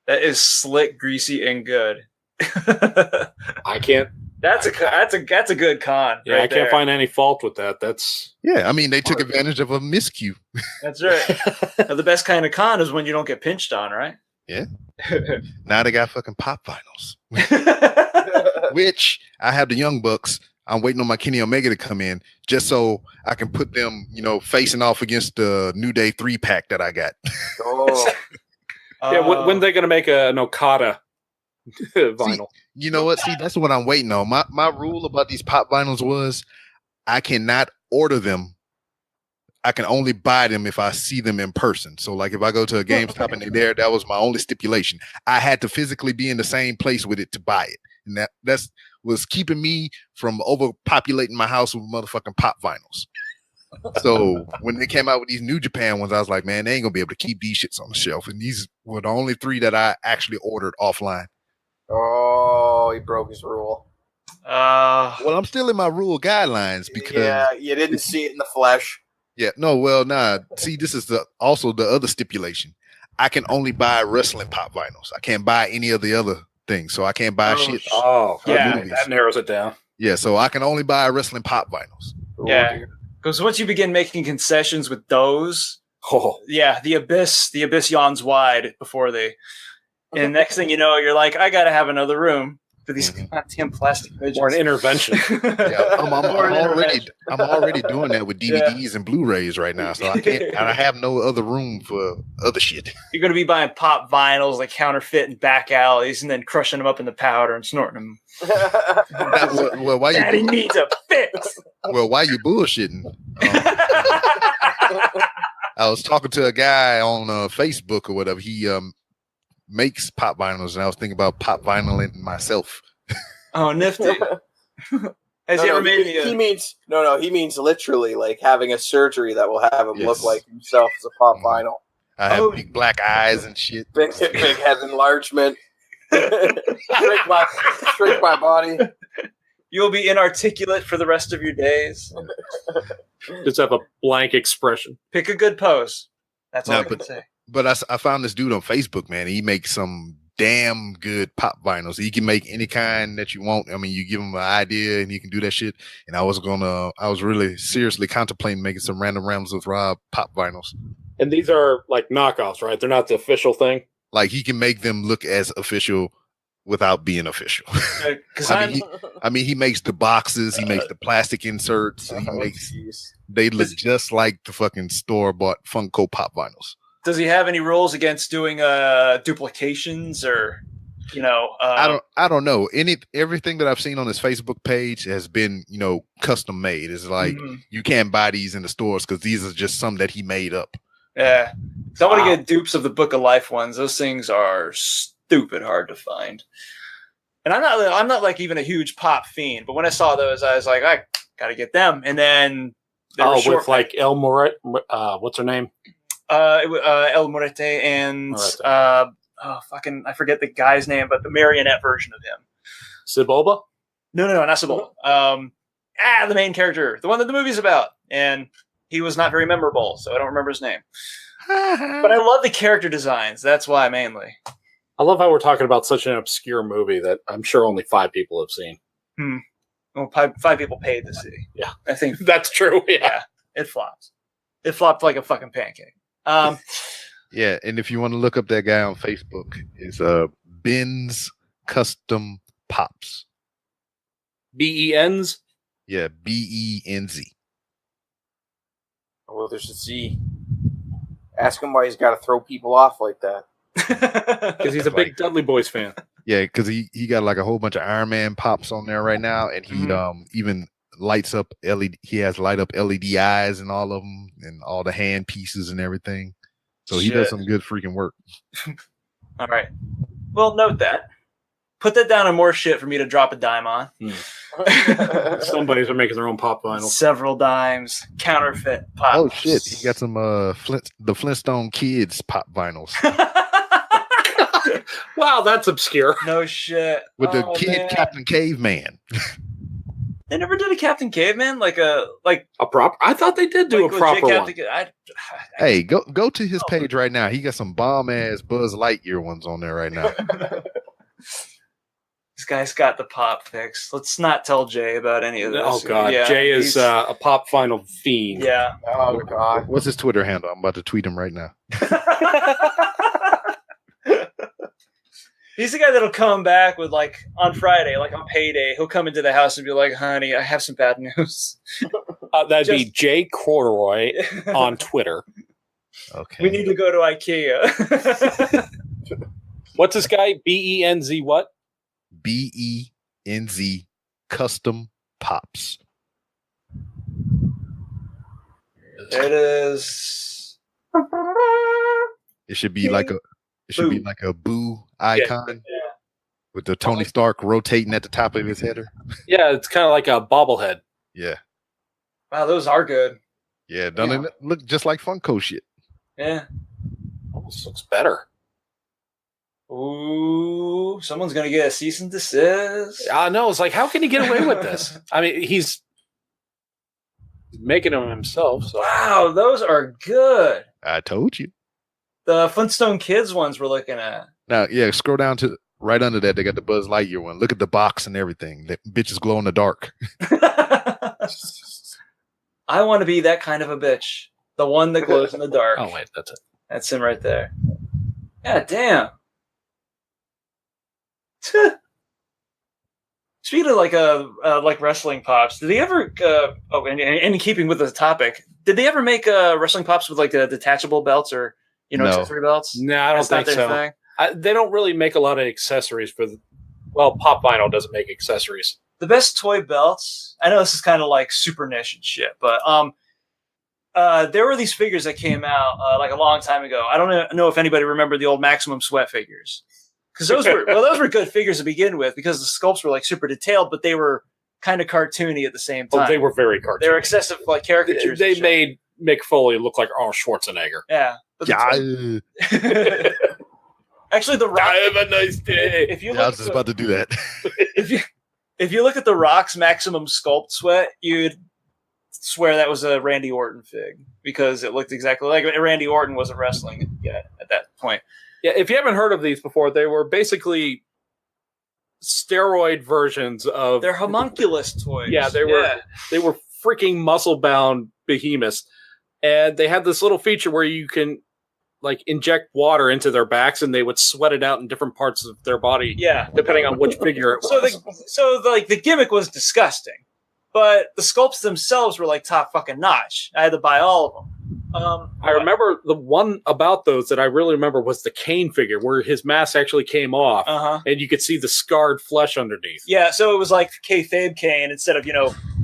That is slick, greasy, and good. I can't. That's a good con. Yeah, right I can't there. find any fault with that. That's Yeah, I mean, they took advantage of a miscue. That's right. Now, the best kind of con is when you don't get pinched on, right? Yeah. Now they got fucking pop vinyls, which I have the Young Bucks. I'm waiting on my Kenny Omega to come in just so I can put them, facing off against the New Day 3-pack that I got. Oh. yeah. When are they going to make an Okada vinyl? You know what? See, that's what I'm waiting on. My rule about these pop vinyls was I cannot order them. I can only buy them if I see them in person. So like if I go to a GameStop and they're there, that was my only stipulation. I had to physically be in the same place with it to buy it. And that's was keeping me from overpopulating my house with motherfucking pop vinyls. So when they came out with these New Japan ones, I was like, man, they ain't gonna be able to keep these shits on the shelf. And these were the only 3 that I actually ordered offline. Oh, he broke his rule. Well, I'm still in my rule guidelines because you didn't see it in the flesh. Yeah, no, well, nah. See, this is also the other stipulation. I can only buy wrestling pop vinyls. I can't buy any of the other things. So I can't buy shit. Oh, Yeah, okay. That narrows it down. Yeah, so I can only buy wrestling pop vinyls. Yeah, because once you begin making concessions with those, the abyss yawns wide before they. And next thing you know, you're like, I gotta have another room for these goddamn plastic midgets. Or an intervention. I'm already doing that with DVDs and Blu-rays right now, so I can't. And I have no other room for other shit. You're gonna be buying pop vinyls like counterfeit in back alleys, and then crushing them up in the powder and snorting them. Well, why Daddy needs a fix. Well, why you bullshitting? I was talking to a guy on Facebook or whatever. He makes pop vinyls, and I was thinking about pop vinyling myself. Oh, nifty. Has he ever made me? He means he means literally like having a surgery that will have him look like himself as a pop vinyl. I have big black eyes and shit. Big head enlargement. shrink my body. You'll be inarticulate for the rest of your days. Just have a blank expression. Pick a good pose. That's all I can say. But I found this dude on Facebook, man. He makes some damn good pop vinyls. He can make any kind that you want. I mean, you give him an idea and he can do that shit. And I was really seriously contemplating making some Random Rams with Rob pop vinyls. And these are like knockoffs, right? They're not the official thing. Like he can make them look as official without being official. He makes the boxes, he makes the plastic inserts, they look just like the fucking store-bought Funko Pop vinyls. Does he have any rules against doing duplications or I don't know. Everything that I've seen on his Facebook page has been, custom made. It's like you can't buy these in the stores because these are just some that he made up. Yeah. So I want to get dupes of the Book of Life ones. Those things are stupid hard to find. And I'm not like even a huge pop fiend, but when I saw those, I was like, I gotta get them. And then with like El Moret, what's her name? El Morete and I forget the guy's name, but the marionette version of him. Siboba? No, not Siboba. The main character, the one that the movie's about, and he was not very memorable, so I don't remember his name. But I love the character designs. That's why mainly. I love how we're talking about such an obscure movie that I'm sure only 5 people have seen. Well, 5 people paid to see. Yeah, I think that's true. Yeah, it flopped. It flopped like a fucking pancake. Yeah, and if you want to look up that guy on Facebook, it's Ben's Custom Pops. BENs? Yeah, BENZ. Well, there's a Z. Ask him why he's got to throw people off like that. Because he's a big Dudley Boys fan. Yeah, because he got like a whole bunch of Iron Man pops on there right now, and he even lights up LED. He has light up LED eyes and all of them, and all the hand pieces and everything. So he does some good freaking work. All right. Well, note that. Put that down on more shit for me to drop a dime on. Somebody's are making their own pop vinyl. Several dimes. Counterfeit pop. Oh shit! He got some the Flintstone Kids pop vinyls. Wow, that's obscure. No shit. With the kid Captain Caveman. They never did a Captain Caveman like a prop. I thought they did do a proper one. Hey, go to his page right now. He got some bomb ass Buzz Lightyear ones on there right now. This guy's got the pop fix. Let's not tell Jay about any of this. Oh god, yeah, Jay is a pop vinyl fiend. Yeah. Oh god. What's his Twitter handle? I'm about to tweet him right now. He's the guy that'll come back with on Friday, on payday. He'll come into the house and be like, "Honey, I have some bad news." That'd be Jay Corduroy on Twitter. Okay. We need to go to IKEA. What's this guy? BENZ what? BENZ Custom Pops. There it is. It should be like a boo icon with the Tony Stark rotating at the top of his header. Yeah, it's kind of like a bobblehead. Yeah. Wow, those are good. Yeah, doesn't it look just like Funko shit? Yeah. Almost looks better. Ooh, someone's gonna get a cease and desist. I know. It's like, how can he get away with this? I mean, he's making them himself. So. Wow, those are good. I told you. The Flintstone Kids ones we're looking at. Now, yeah, scroll down to right under that. They got the Buzz Lightyear one. Look at the box and everything. That bitches glow in the dark. I want to be that kind of a bitch. The one that glows in the dark. Oh wait, that's it. That's him right there. God damn. Speaking of like wrestling pops, did they ever? And in keeping with the topic, did they ever make wrestling pops with like detachable belts or No. accessory belts? No, I don't That's not think their so. thing? They don't really make a lot of accessories for. Well, Pop Vinyl doesn't make accessories. The best toy belts. I know this is kind of like super niche and shit, but there were these figures that came out like a long time ago. I don't know if anybody remembered the old Maximum Sweat figures. Because those were good figures to begin with because the sculpts were like super detailed, but they were kind of cartoony at the same time. Oh, they were very cartoony. They were excessive like caricatures. They made Mick Foley look like Arnold Schwarzenegger. Yeah. Yeah. Actually, The Rock. Have a nice day. If you I look was just about to do that. if you look at The Rock's Maximum Sculpt Sweat, you'd swear that was a Randy Orton fig because it looked exactly like Randy Orton wasn't wrestling yet at that point. Yeah, if you haven't heard of these before, they were basically steroid versions of. They're homunculus toys. Yeah, they were freaking muscle bound behemoths, and they had this little feature where you can like inject water into their backs, and they would sweat it out in different parts of their body. Yeah, depending on which figure it was. So the gimmick was disgusting, but the sculpts themselves were like top fucking notch. I had to buy all of them. I remember the one about those that I really remember was the Kane figure, where his mask actually came off, and you could see the scarred flesh underneath. Yeah, so it was like kayfabe Kane instead of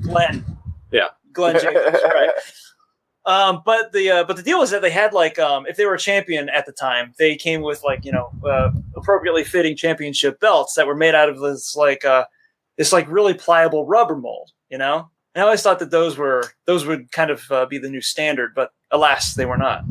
Glenn. Yeah, Glenn Jacobs, right? But the deal was that they had like if they were a champion at the time, they came with like appropriately fitting championship belts that were made out of this really pliable rubber mold, And I always thought that those would kind of be the new standard, but alas, they were not.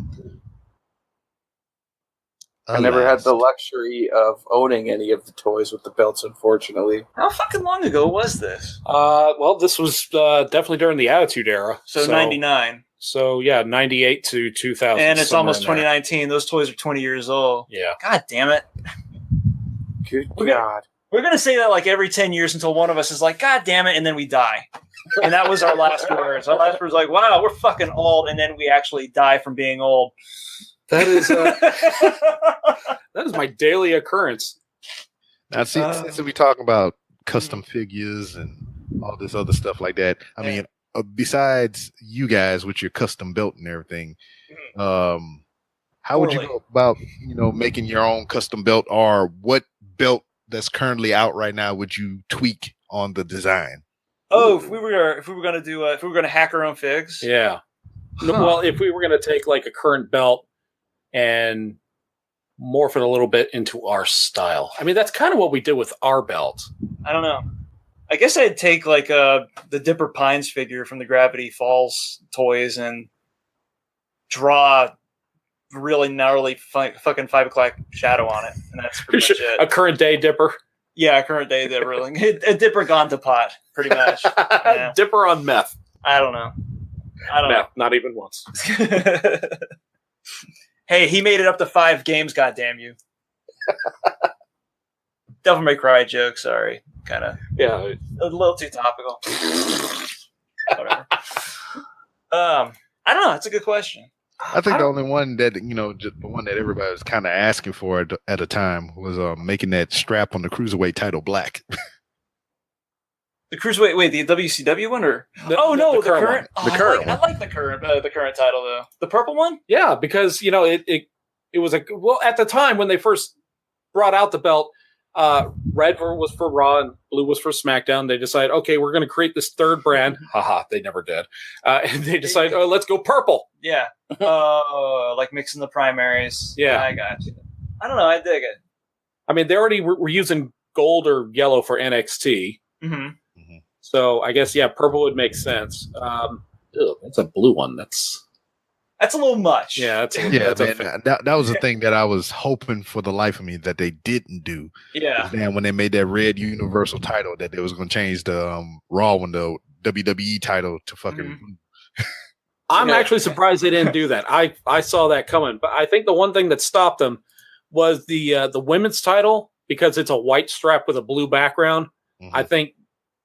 I never had the luxury of owning any of the toys with the belts, unfortunately. How fucking long ago was this? Well, this was definitely during the Attitude Era. So 99. So, yeah, 98 to 2000. And it's almost 2019. Those toys are 20 years old. Yeah. God damn it. Good God. We're going to say that like every 10 years until one of us is like, God damn it, and then we die. And that was our last words. Our last words like, wow, we're fucking old, and then we actually die from being old. That is that is my daily occurrence. Now, since we talk about custom figures and all this other stuff like that, I mean, besides you guys with your custom belt and everything, how would you go about making your own custom belt, or what belt that's currently out right now would you tweak on the design? Oh, if we were going to hack our own figs, yeah. Well, if we were going to take like a current belt and morph it a little bit into our style. I mean, that's kind of what we did with our belt. I don't know. I guess I'd take like the Dipper Pines figure from the Gravity Falls toys and draw really gnarly fucking 5 o'clock shadow on it, and that's pretty much it. A current day Dipper. Yeah, a current day Dipper. A Dipper gone to pot, pretty much. Yeah. Dipper on meth. I don't know. Not even once. Hey, he made it up to 5 games, goddamn you. Devil May Cry joke, sorry. Kind of. Yeah. A little too topical. Whatever. I don't know. It's a good question. I think the only one that, just the one that everybody was kind of asking for at a time was making that strap on the Cruiserweight title black. The Cruiserweight, wait, the WCW one or? The current one. The current. I like the current title though. The purple one? Yeah, because it was at the time when they first brought out the belt, red was for Raw and blue was for SmackDown. They decided, okay, we're going to create this third brand. Haha, they never did. And they decided, let's go purple. Yeah. Like mixing the primaries. Yeah, I got you. I don't know. I dig it. I mean, they already were using gold or yellow for NXT. Mm-hmm. So I guess, purple would make sense. That's a blue one. That's a little much. Yeah, that's Yeah, that's man, that was the thing that I was hoping for the life of me that they didn't do. Yeah. Man, when they made that red Universal title, that they was going to change the Raw window WWE title to fucking. I'm actually surprised they didn't do that. I saw that coming, but I think the one thing that stopped them was the women's title, because it's a white strap with a blue background. Mm-hmm. I think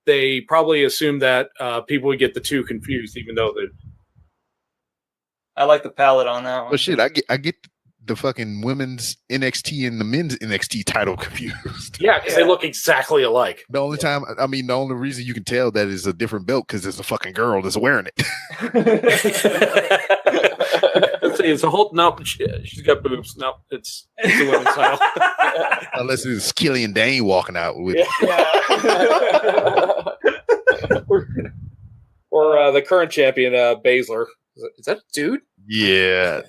they probably assumed that people would get the two confused, even though they. I like the palette on that one. But shit, I get the fucking women's NXT and the men's NXT title confused. Yeah, because they look exactly alike. The only reason you can tell that is a different belt because it's a fucking girl that's wearing it. Let's see, it's a whole. No, she's got boobs. No, it's the women's title. Unless it's Killian Dane walking out with it. Or the current champion, Baszler. Is that a dude? Yeah.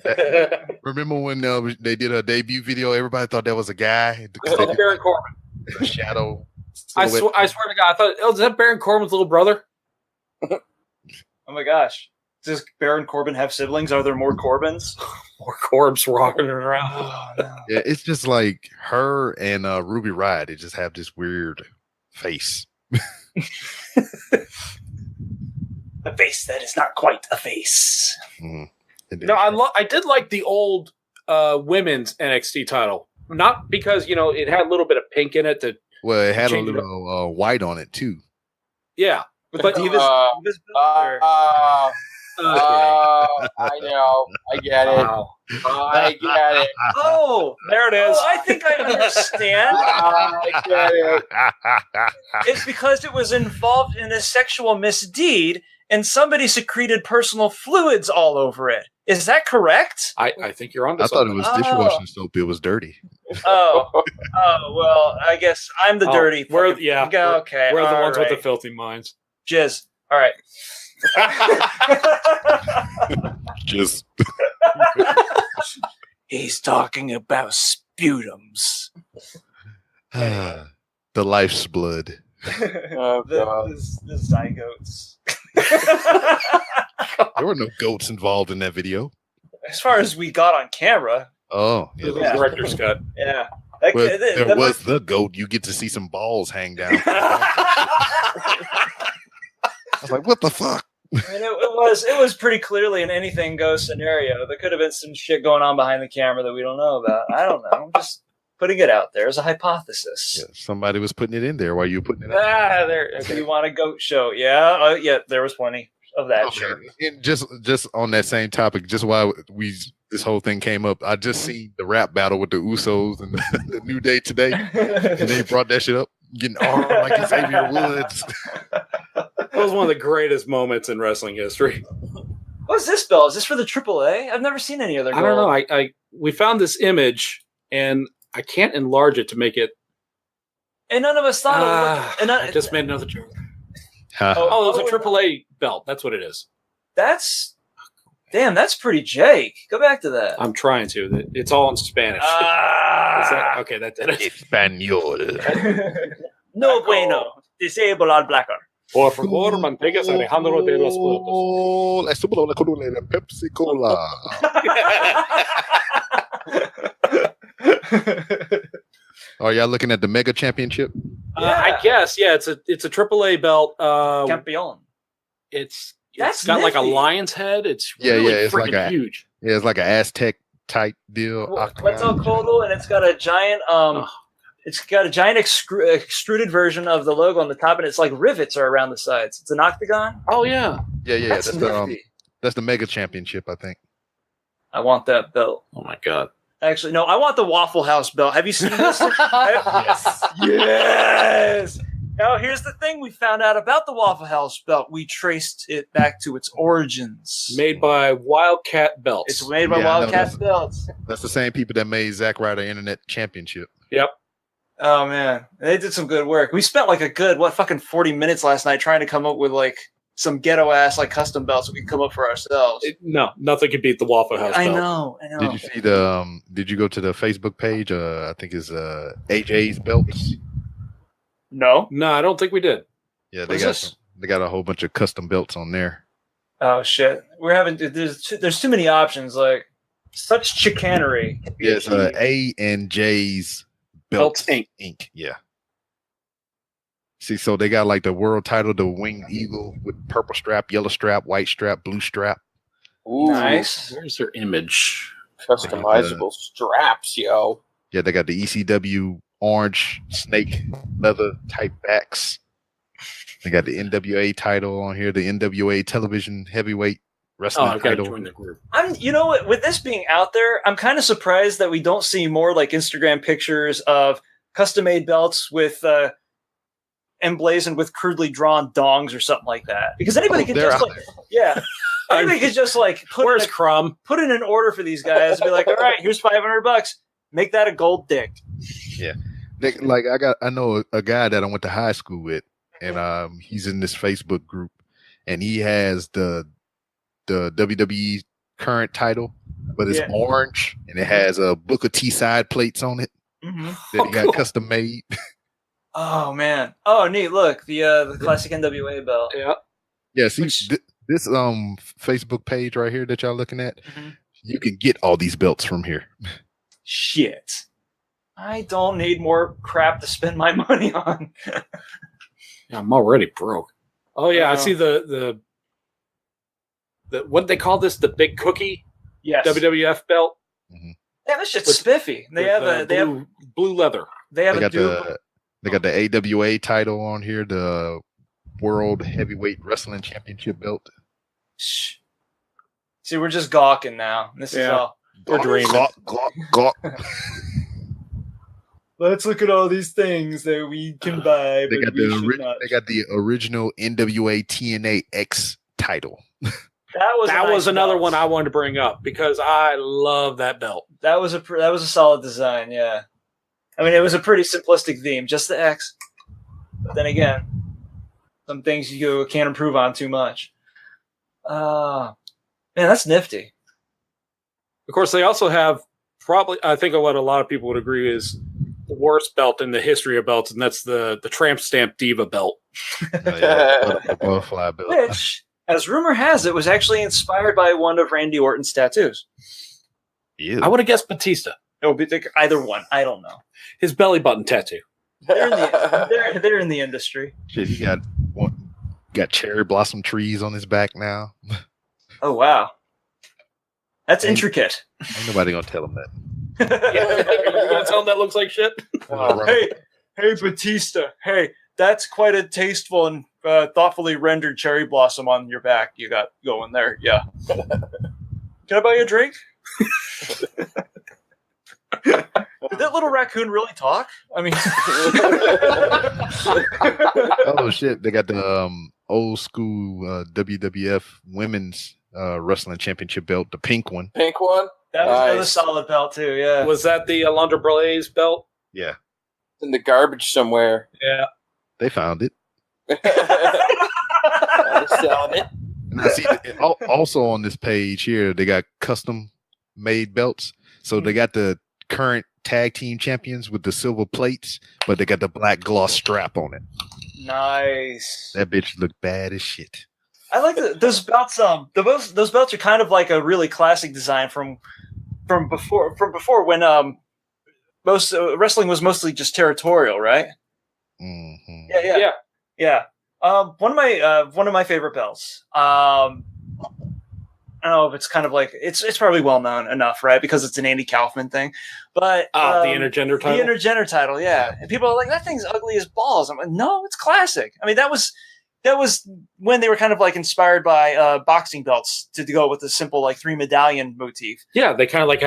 Remember when they did a debut video? Everybody thought that was a guy. Oh, Baron Corbin. The shadow. I swear to God, I thought, is that Baron Corbin's little brother? Oh my gosh. Does Baron Corbin have siblings? Are there more Corbins? More Corbs walking around. Oh, no. Yeah, it's just like her and Ruby Riott. They just have this weird face. A face that is not quite a face. Mm-hmm. No, I did like the old women's NXT title. Not because, it had a little bit of pink in it. Well, it had a little white on it, too. Yeah. But I know. I get it. Wow. I get it. Oh, There it is. Oh, I think I understand. I get it. It's because it was involved in a sexual misdeed and somebody secreted personal fluids all over it. Is that correct? I think you're onto I thought it something. was dishwashing soap. It was dirty. Oh, well, I guess I'm the dirty. We're okay, the ones with the right. filthy minds. Jizz. All right. Just He's talking about sputums. the life's blood. Oh, God. The zygotes. There were no goats involved in that video. As far as we got on camera, Oh, The yeah. director's cut. yeah. Well, there was the goat. You get to see some balls hang down. I was like, what the fuck? I mean, it was pretty clearly an anything goes scenario. There could have been some shit going on behind the camera that we don't know about. I don't know. I'm just putting it out there as a hypothesis. Yeah, somebody was putting it in there while you were putting it out. If you want a goat show, yeah, there was plenty of that shit. And just on that same topic, just while this whole thing came up, I just seen the rap battle with the Usos and the New Day today, and they brought that shit up, getting armed like Xavier Woods. That was one of the greatest moments in wrestling history. What's this belt? Is this for the AAA? I've never seen any other. I don't know. We found this image, and I can't enlarge it to make it. And none of us thought of it. I just made another joke. Oh, It's a AAA belt. That's what it is. That's pretty Jake. Go back to that. I'm trying to. It's all in Spanish. Okay, that did it. Espanol. No bueno. Disable all blacker. Por favor, manténgase Alejandro de los Puertos. Oh, la súbula la columna de Pepsi Cola. Are y'all looking at the Mega Championship? I guess, yeah. It's a AAA belt. Campeon. It's That's got like a nifty. lion's head. It's Yeah, really it's like freaking huge. Yeah, it's like an Aztec type deal. Quetzalcoatl, and it's got a giant extruded version of the logo on the top, and it's like rivets are around the sides. It's an octagon. Oh yeah. Yeah. That's nifty. That's the Mega Championship, I think. I want that belt. Oh my god. Actually, no, I want the Waffle House belt. Have you seen this? Yes. Yes. Now, here's the thing we found out about the Waffle House belt. We traced it back to its origins. Made by Wildcat Belts. It's made by Yeah, I know Wildcat Belts. That's the same people that made Zack Ryder Internet Championship. Yep. Oh, man. They did some good work. We spent like a good, 40 minutes last night trying to come up with like some ghetto-ass like custom belts that we can come up for ourselves. No, nothing could beat the Waffle House I belt. know. Did you see did you go to the Facebook page? I think it's AJ's Belts. No. No, I don't think we did. Yeah, What is this? they got a whole bunch of custom belts on there. Oh shit, we're having there's too many options. Like such chicanery. Yeah, it's A and J's Belts Belts Inc. Inc. Yeah. See, so they got like the world title, the winged eagle with purple strap, yellow strap, white strap, blue strap. Ooh, Nice. Where's their image? customizable straps, yo. Yeah, they got the ECW orange snake leather type backs. They got the NWA title on here, the NWA television heavyweight Oh, wrestling I've got to title. join the group. You know what? With this being out there, I'm kind of surprised that we don't see more like Instagram pictures of custom-made belts with emblazoned with crudely drawn dongs or something like that. Because anybody can they're just out like, yeah, anybody could just like Where's Crumb? put in an order for these guys and be like, all right, here's $500. Make that a gold dick. Like I know a guy that I went to high school with, and he's in this Facebook group, and he has the WWE current title, but it's orange and it has a Booker T side plates on it Mm-hmm. that he got cool. custom made. Oh man! Oh neat! Look, the classic NWA belt. Yeah. Yeah, see Which- this Facebook page right here that y'all looking at, Mhm. you can get all these belts from here. Shit! I don't need more crap to spend my money on. Yeah, I'm already broke. Oh yeah, I Oh. see the what they call this, the big cookie Yes. WWF belt. Yeah, this shit's With- spiffy. They with, have they have blue leather. they have They a got they got the AWA title on here, the World Heavyweight Wrestling Championship belt. Shh. See, we're just gawking now. This is Yeah. all. We're dreaming. Gawk, gawk, gawk. Let's look at all these things that we can buy, They but got we the should not. they got the original NWA TNA X title. That Was another belt. one I wanted to bring up because I love that belt. That was a solid design. Yeah, I mean it was a pretty simplistic theme, just the X. But then again, some things you can't improve on too much. Man, that's nifty. Of course, they also have probably, I think what a lot of people would agree is the worst belt in the history of belts, and that's the Tramp Stamp Diva belt. The butterfly belt. Which, as rumor has it, was actually inspired by one of Randy Orton's tattoos. Yeah. I would have guessed Batista. It would be either one. I don't know. His belly button tattoo. They're in the industry. Shit, he got cherry blossom trees on his back now. Oh wow, that's Ain't- intricate. Ain't nobody gonna tell him that. You gonna tell him that looks like shit? Hey, Batista. Hey, that's quite a tasteful and thoughtfully rendered cherry blossom on your back you got going there. Yeah. Can I buy you a drink? Did that little raccoon really talk? I mean, Oh shit, they got the old school WWF Women's Wrestling Championship belt, the pink one. Pink one that was a Nice. solid belt too. Yeah. Was that the Alundra Blaze belt? Yeah, in the garbage somewhere. Yeah. they found it. They're selling it. Now, see, also on this page here, they got custom made belts. So they got the current tag team champions with the silver plates, but they got the black gloss strap on it. Nice. That bitch look bad as shit. I like those belts. Those belts are kind of like a really classic design from before when most wrestling was mostly just territorial, right? Mm-hmm. Yeah. One of my favorite belts. I don't know if it's kind of like it's probably well known enough, right? Because it's an Andy Kaufman thing. But the intergender title. The intergender title, yeah. And people are like, that thing's ugly as balls. I'm like, no, it's classic. I mean, that was when they were kind of like inspired by boxing belts to go with the simple like 3 medallion motif. Yeah, they kind of like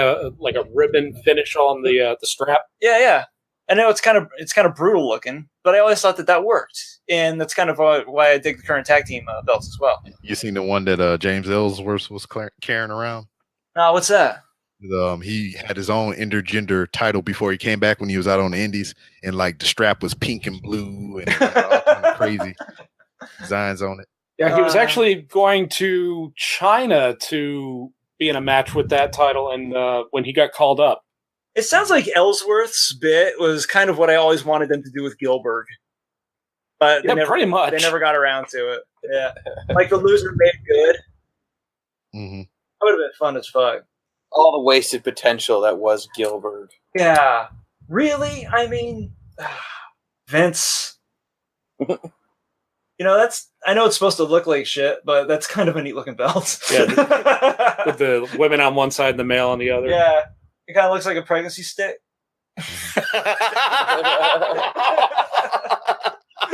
a ribbon finish on the strap. Yeah. I know it's kind of brutal looking, but I always thought that worked, and that's kind of why I dig the current tag team belts as well. You seen the one that James Ellsworth was carrying around? What's that? He had his own intergender title before he came back when he was out on the Indies, and like the strap was pink and blue and all kind of crazy designs on it. Yeah, he was actually going to China to be in a match with that title, and when he got called up. It sounds like Ellsworth's bit was kind of what I always wanted them to do with Gilbert. But Yeah, pretty much. They never got around to it. Yeah. Like the loser made good. Mm-hmm. That would have been fun as fuck. All the wasted potential that was Gilbert. Yeah. Really? I mean, Vince. I know it's supposed to look like shit, but that's kind of a neat looking belt. Yeah, with the women on one side and the male on the other. Yeah. It kind of looks like a pregnancy stick.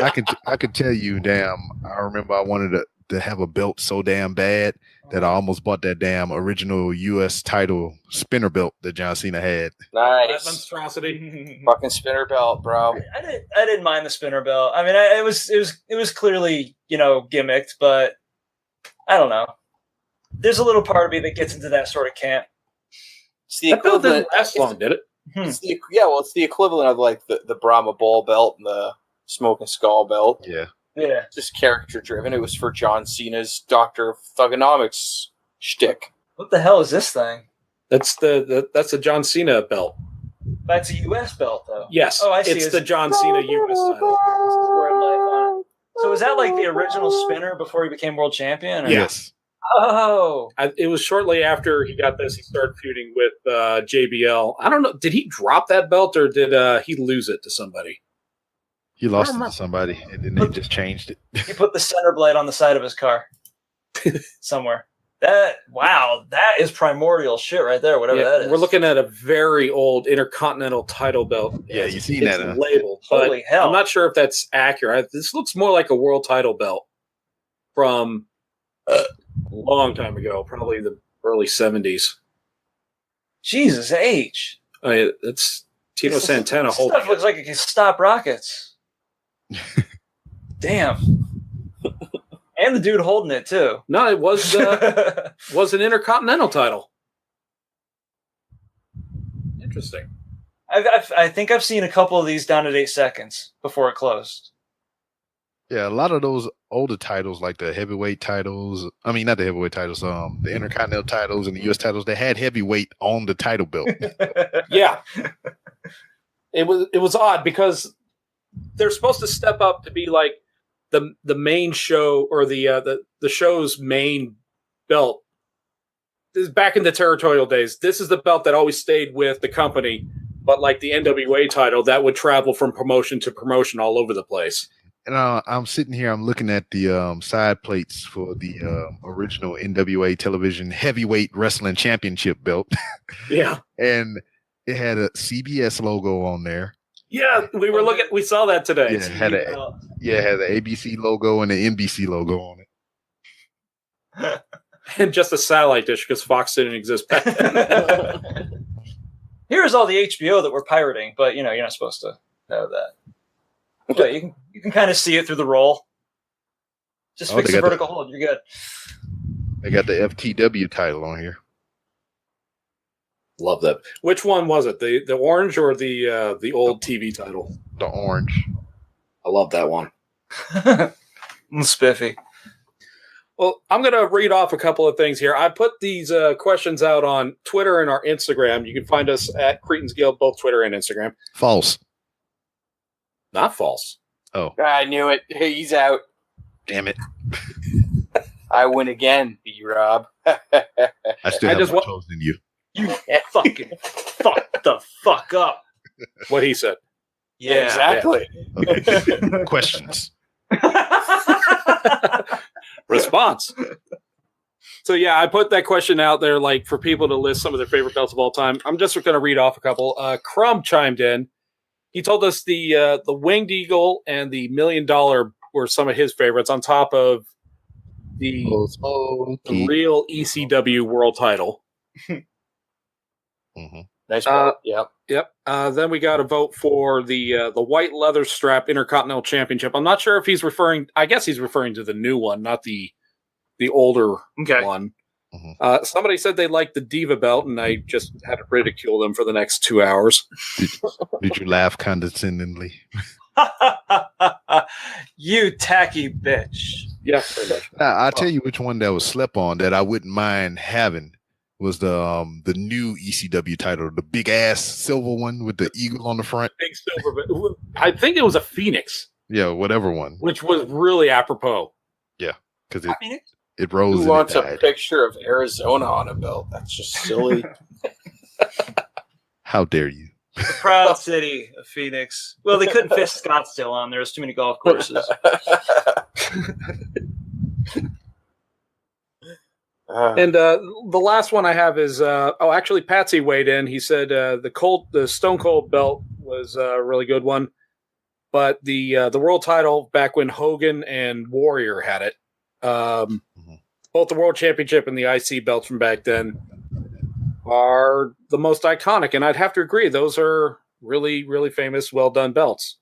I could tell you, damn. I remember I wanted to have a belt so damn bad that I almost bought that damn original U.S. title spinner belt that John Cena had. That Nice. monstrosity. Fucking spinner belt, bro. I didn't mind the spinner belt. I mean, it was clearly, gimmicked, but I don't know. There's a little part of me that gets into that sort of camp. It's the That belt equivalent. didn't last long, did it? It's the equivalent of like the Brahma Bull belt and the Smoking Skull belt. Yeah. Yeah. Just character driven. It was for John Cena's Doctor of Thugonomics shtick. What the hell is this thing? That's the John Cena belt. That's a U.S. belt, though. Yes. Oh, I see. It's the John Cena U.S. title. Word life on it. So was that like the original spinner before he became world champion? Or? Yes. Oh. It was shortly after he got this, he started feuding with JBL. I don't know. Did he drop that belt or did he lose it to somebody? He lost it to somebody, and then they just changed it. He put the center blade on the side of his car somewhere. That is primordial shit right there, whatever that is. We're looking at a very old Intercontinental title belt. Yeah, you seen it's that, huh? labeled. Holy hell. I'm not sure if that's accurate. This looks more like a world title belt from a long time ago, probably the early 70s. Jesus H. I mean, it's Tino Santana This holding stuff looks like it can stop rockets. Damn. And the dude holding it too. No, it was an Intercontinental title. Interesting. I think I've seen a couple of these down at 8 seconds before it closed. Yeah, a lot of those older titles, like the heavyweight titles. I mean, not the heavyweight titles. The Intercontinental titles and the U.S. titles. They had heavyweight on the title belt. Yeah. It was odd because they're supposed to step up to be like the main show or the show's main belt. This is back in the territorial days. This is the belt that always stayed with the company, but like the NWA title, that would travel from promotion to promotion all over the place. And I'm sitting here, I'm looking at the side plates for the original NWA television heavyweight wrestling championship belt. Yeah. And it had a CBS logo on there. Yeah, we saw that today. Yeah, it had the ABC logo and the NBC logo on it. And just a satellite dish because Fox didn't exist back then. Here's all the HBO that we're pirating, but you're not supposed to know that. But you can kind of see it through the roll. Just fix the vertical hold, you're good. They got the FTW title on here. Love that. Which one was it? The orange or the old TV title? The orange. I love that one. Spiffy. Well, I'm going to read off a couple of things here. I put these questions out on Twitter and our Instagram. You can find us at Cretans Guild, both Twitter and Instagram. False. Not false. Oh. I knew it. He's out. Damn it. I win again, B-Rob. I still have more toes than you. You fucking fuck the fuck up. What he said. Yeah. Exactly. Okay. Questions. Response. So yeah, I put that question out there, like for people to list some of their favorite belts of all time. I'm just going to read off a couple. Crumb chimed in. He told us the Winged Eagle and the $1 Million were some of his favorites, on top of the real ECW world title. Mm-hmm. Nice belt. Yep. Then we got to vote for the white leather strap Intercontinental Championship. I'm not sure if he's referring. I guess he's referring to the new one, not the older one. Mm-hmm. Somebody said they liked the Diva belt, and I just had to ridicule them for the next 2 hours. Did you laugh condescendingly? You tacky bitch. Yeah, pretty much. Now, I'll tell you which one that was slept on that I wouldn't mind having was the new ECW title, the big ass silver one with the eagle on the front. Big silver. I think it was a Phoenix. Yeah, whatever one. Which was really apropos. Yeah, because It rose. Who and wants it a died. picture of Arizona on a belt? That's just silly. How dare you? The proud city of Phoenix. Well, they couldn't fit Scottsdale on. There's too many golf courses. And the last one I have is actually Patsy weighed in. He said the Stone Cold belt was a really good one, but the world title back when Hogan and Warrior had it, both the world championship and the IC belts from back then are the most iconic, and I'd have to agree. Those are really, really famous, well done belts.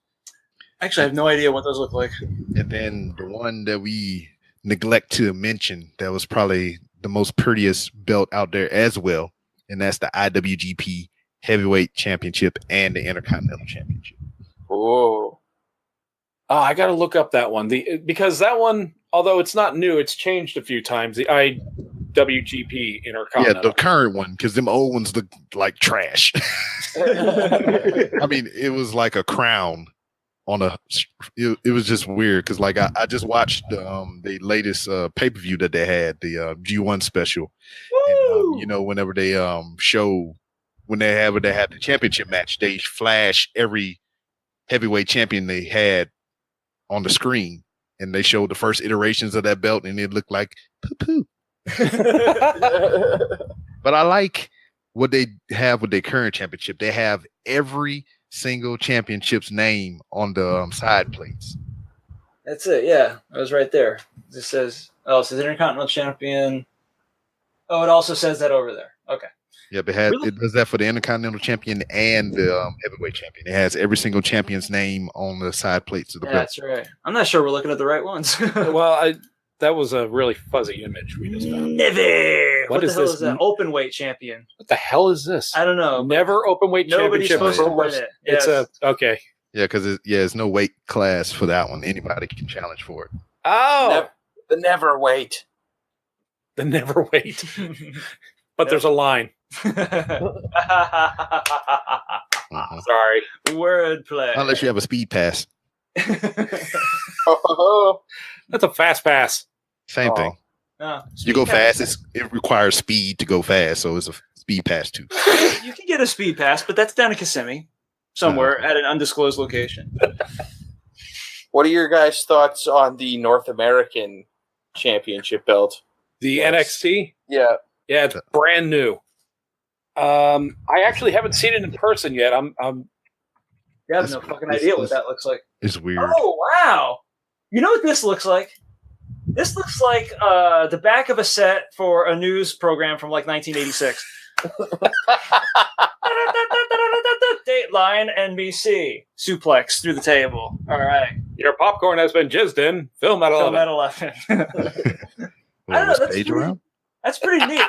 Actually, I have no idea what those look like. And then the one that we neglect to mention that was probably the most prettiest belt out there as well, and that's the IWGP Heavyweight Championship and the Intercontinental Championship. Whoa. Oh, I got to look up that one. Because that one, although it's not new, it's changed a few times. The IWGP Intercontinental. Yeah, the current one, because them old ones look like trash. I mean, it was like a crown on a. It was just weird because, like, I just watched the latest pay-per-view that they had, the G1 special. And, whenever they show when they had the championship match, they flash every heavyweight champion they had on the screen, and they showed the first iterations of that belt, and it looked like poo-poo. But I like what they have with their current championship. They have every single championship's name on the side plates. That's it. Yeah, I was right there. It says Intercontinental Champion. Oh, it also says that over there. Okay. Yeah, Really? it does that for the Intercontinental Champion and the Heavyweight Champion. It has every single champion's name on the side plates of the belt. That's right. I'm not sure we're looking at the right ones. Well, that was a really fuzzy image we just found. Never. What the is hell this? is that? Open weight champion. What the hell is this? I don't know. Never open weight Nobody's championship. supposed to win it. It's Yes. okay. Yeah, because there's no weight class for that one. Anybody can challenge for it. Oh, The never wait. the never wait. But there's a line. Mhm. Sorry. Wordplay. Unless you have a speed pass. Oh, That's a fast pass. Same Oh. thing. No, You go speed pass. fast. It requires speed to go fast, so it's a speed pass too. You can get a speed pass, but that's down in Kissimmee, somewhere at an undisclosed location. what are your guys' thoughts on the North American Championship belt? The Yes. NXT? Yeah. Yeah, it's brand new. I actually haven't seen it in person yet. You have no fucking idea what that looks like. It's weird. Oh, wow. You know what this looks like? This looks like the back of a set for a news program from like 1986. Dateline NBC. Suplex through the table. All right. Your popcorn has been jizzed in. Film at 11. Film at 11. I don't know, Was that's Paige pretty- around? That's pretty neat.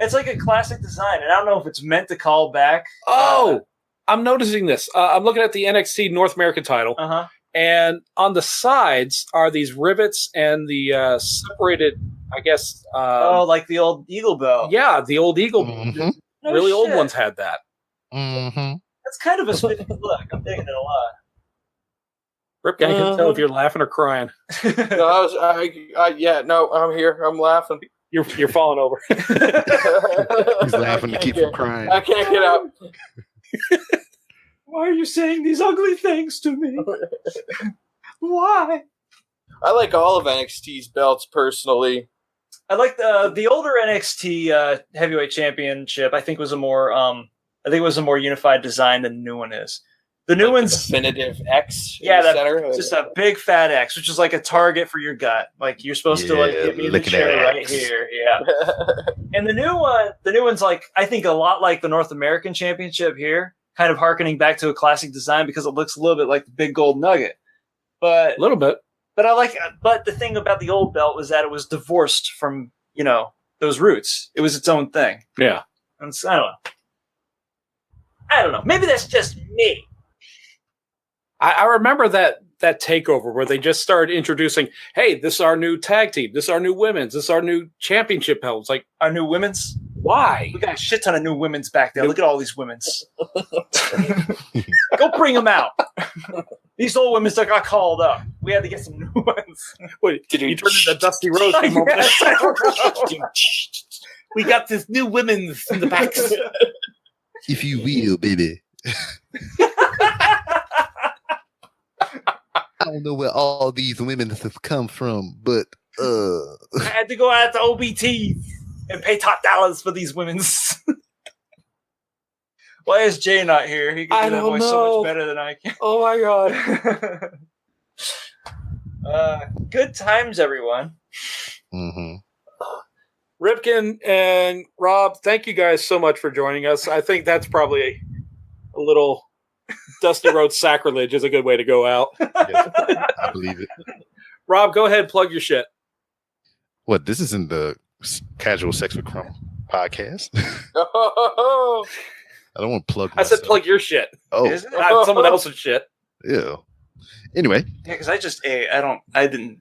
It's like a classic design, and I don't know if it's meant to call back. I'm noticing this. I'm looking at the NXT North American title, Uh-huh. and on the sides are these rivets and the separated, I guess. Like the old Eagle Bell. Yeah, the old Eagle. Mhm. No really old shit. ones had that. Mm-hmm. That's kind of a spooky look. I'm digging it a lot. Ripken, I can tell if you're laughing or crying. No, I'm here. I'm laughing. You're falling over. He's laughing to keep from crying. I can't get up. Why are you saying these ugly things to me? Why? I like all of NXT's belts personally. I like the older NXT heavyweight championship. I think was a more unified design than the new one is. The new one's Definitive X. Yeah, in the that- center. just a big fat X, which is like a target for your gut. Like you're supposed to like Yeah, give me the look at chair that right X. here. Yeah. And the new one's like I think a lot like the North American Championship here, kind of harkening back to a classic design because it looks a little bit like the big gold nugget. But A little bit. but the thing about the old belt was that it was divorced from, those roots. It was its own thing. Yeah. And I don't know. Maybe that's just me. I remember that takeover where they just started introducing, hey, this is our new tag team. This is our new women's. This is our new championship belt. It's like, Our new women's. why? We got a shit ton of new women's back there. Look at all these women's. Go bring them out. These old women's that got called up. We had to get some new ones. Wait, you turned into Dusty Rhodes for a moment. We got this new women's in the back. If you will, baby. I don't know where all these women have come from, but I had to go out to OBT and pay top dollars for these women's. Why is Jay not here? He can do that voice so much better than I can. Oh my god. Good times, everyone. mm-hmm. Ripken and Rob, thank you guys so much for joining us. I think that's probably a little Dusty Rhodes sacrilege is a good way to go out. Yes, I believe it. Rob, go ahead, plug your shit. What? This isn't the Casual Sex with Crumb podcast. I don't want to plug. I said plug your shit. Oh, Is it? Not someone else's shit. yeah. Anyway, Yeah, because I didn't.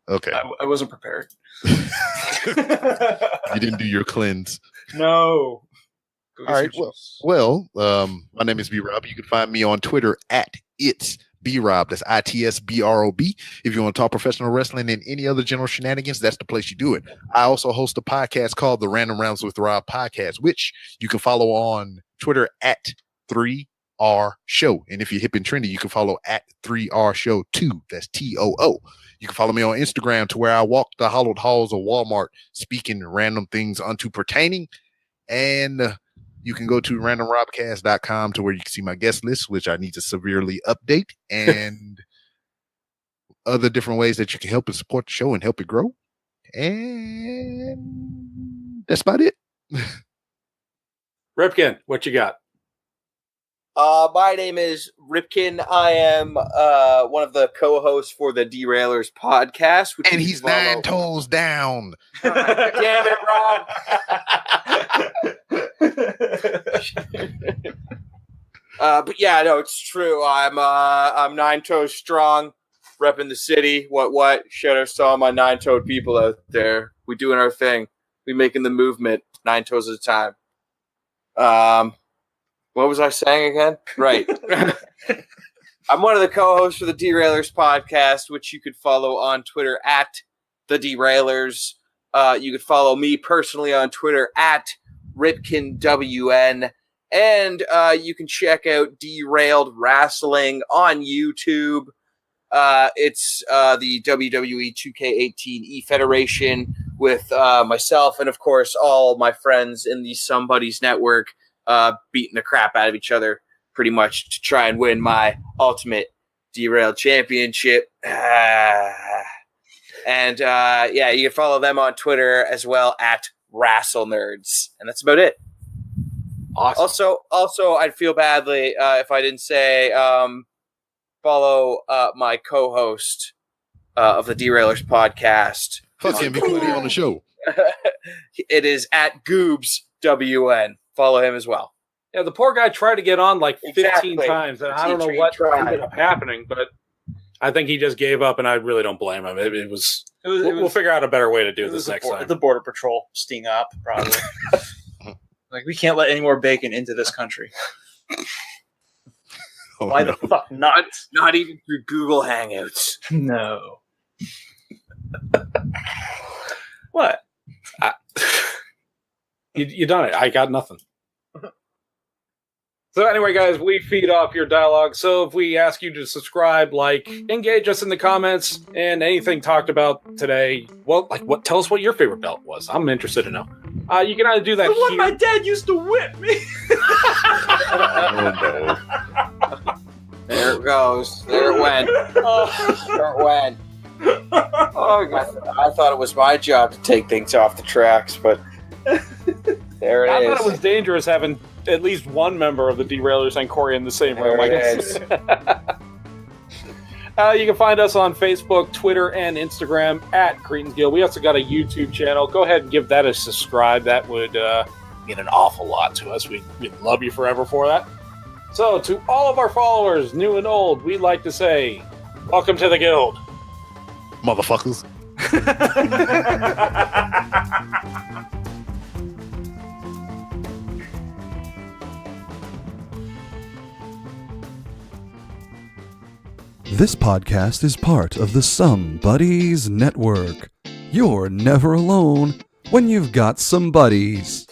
okay. I wasn't prepared. You didn't do your cleanse. No. Go get All right. some Well, juice. my name is B Rob. You can find me on Twitter at It's B Rob. That's ITSBROB. If you want to talk professional wrestling and any other general shenanigans, that's the place you do it. I also host a podcast called the Random Rounds with Rob podcast, which you can follow on Twitter at 3R Show. And if you're hip and trendy, you can follow at 3R Show 2. That's TOO. You can follow me on Instagram to where I walk the hollowed halls of Walmart speaking random things unto pertaining. And you can go to randomrobcast.com to where you can see my guest list, which I need to severely update, and other different ways that you can help and support the show and help it grow. And that's about it. Ripken, what you got? My name is Ripken. I am one of the co-hosts for the Derailers podcast. Which And you he's can follow. 9 toes down. Damn it, Rob. But yeah, no, it's true. I'm 9 toes strong, repping the city. What? Shout out to all my 9-toed people out there. We doing our thing. We making the movement 9 toes at a time. What was I saying again? Right. I'm one of the co-hosts for the Derailers podcast, which you could follow on Twitter at the Derailers. You could follow me personally on Twitter at RipkenWN. And you can check out Derailed Wrestling on YouTube. It's the WWE 2K18 E-Federation with myself and, of course, all my friends in the SumBuddies network beating the crap out of each other pretty much to try and win my ultimate Derailed championship. And yeah, you can follow them on Twitter as well at WrestleNerds. And that's about it. Awesome. Also, I'd feel badly if I didn't say follow my co-host of the Derailers podcast. Fuck him, because he's on the show. It is at GoobsWN. Follow him as well. Yeah, the poor guy tried to get on like 15 Exactly. times, and I don't know what ended up happening, but I think he just gave up, and I really don't blame him. We'll figure out a better way to do this next time. The Border Patrol sting up, probably. Like, we can't let any more bacon into this country. Oh, Why no. the fuck not? Not even through Google Hangouts. No. What? You done it. I got nothing. So anyway, guys, we feed off your dialogue. So if we ask you to subscribe, like, engage us in the comments, and anything talked about today, well, like, tell us what your favorite belt was. I'm interested to know. You can either do that The one here. my dad used to whip me. Oh, no. There it goes. There it went. There it went. I thought it was my job to take things off the tracks, but there it I is. thought it was dangerous having at least one member of the Derailers and Corey in the same room. There I it guess. is. You can find us on Facebook, Twitter, and Instagram at Cretans Guild. We also got a YouTube channel. Go ahead and give that a subscribe. That would mean an awful lot to us. We'd love you forever for that. So, to all of our followers, new and old, we'd like to say, welcome to the guild. Motherfuckers. This podcast is part of the SumBuddies Network. You're never alone when you've got some buddies.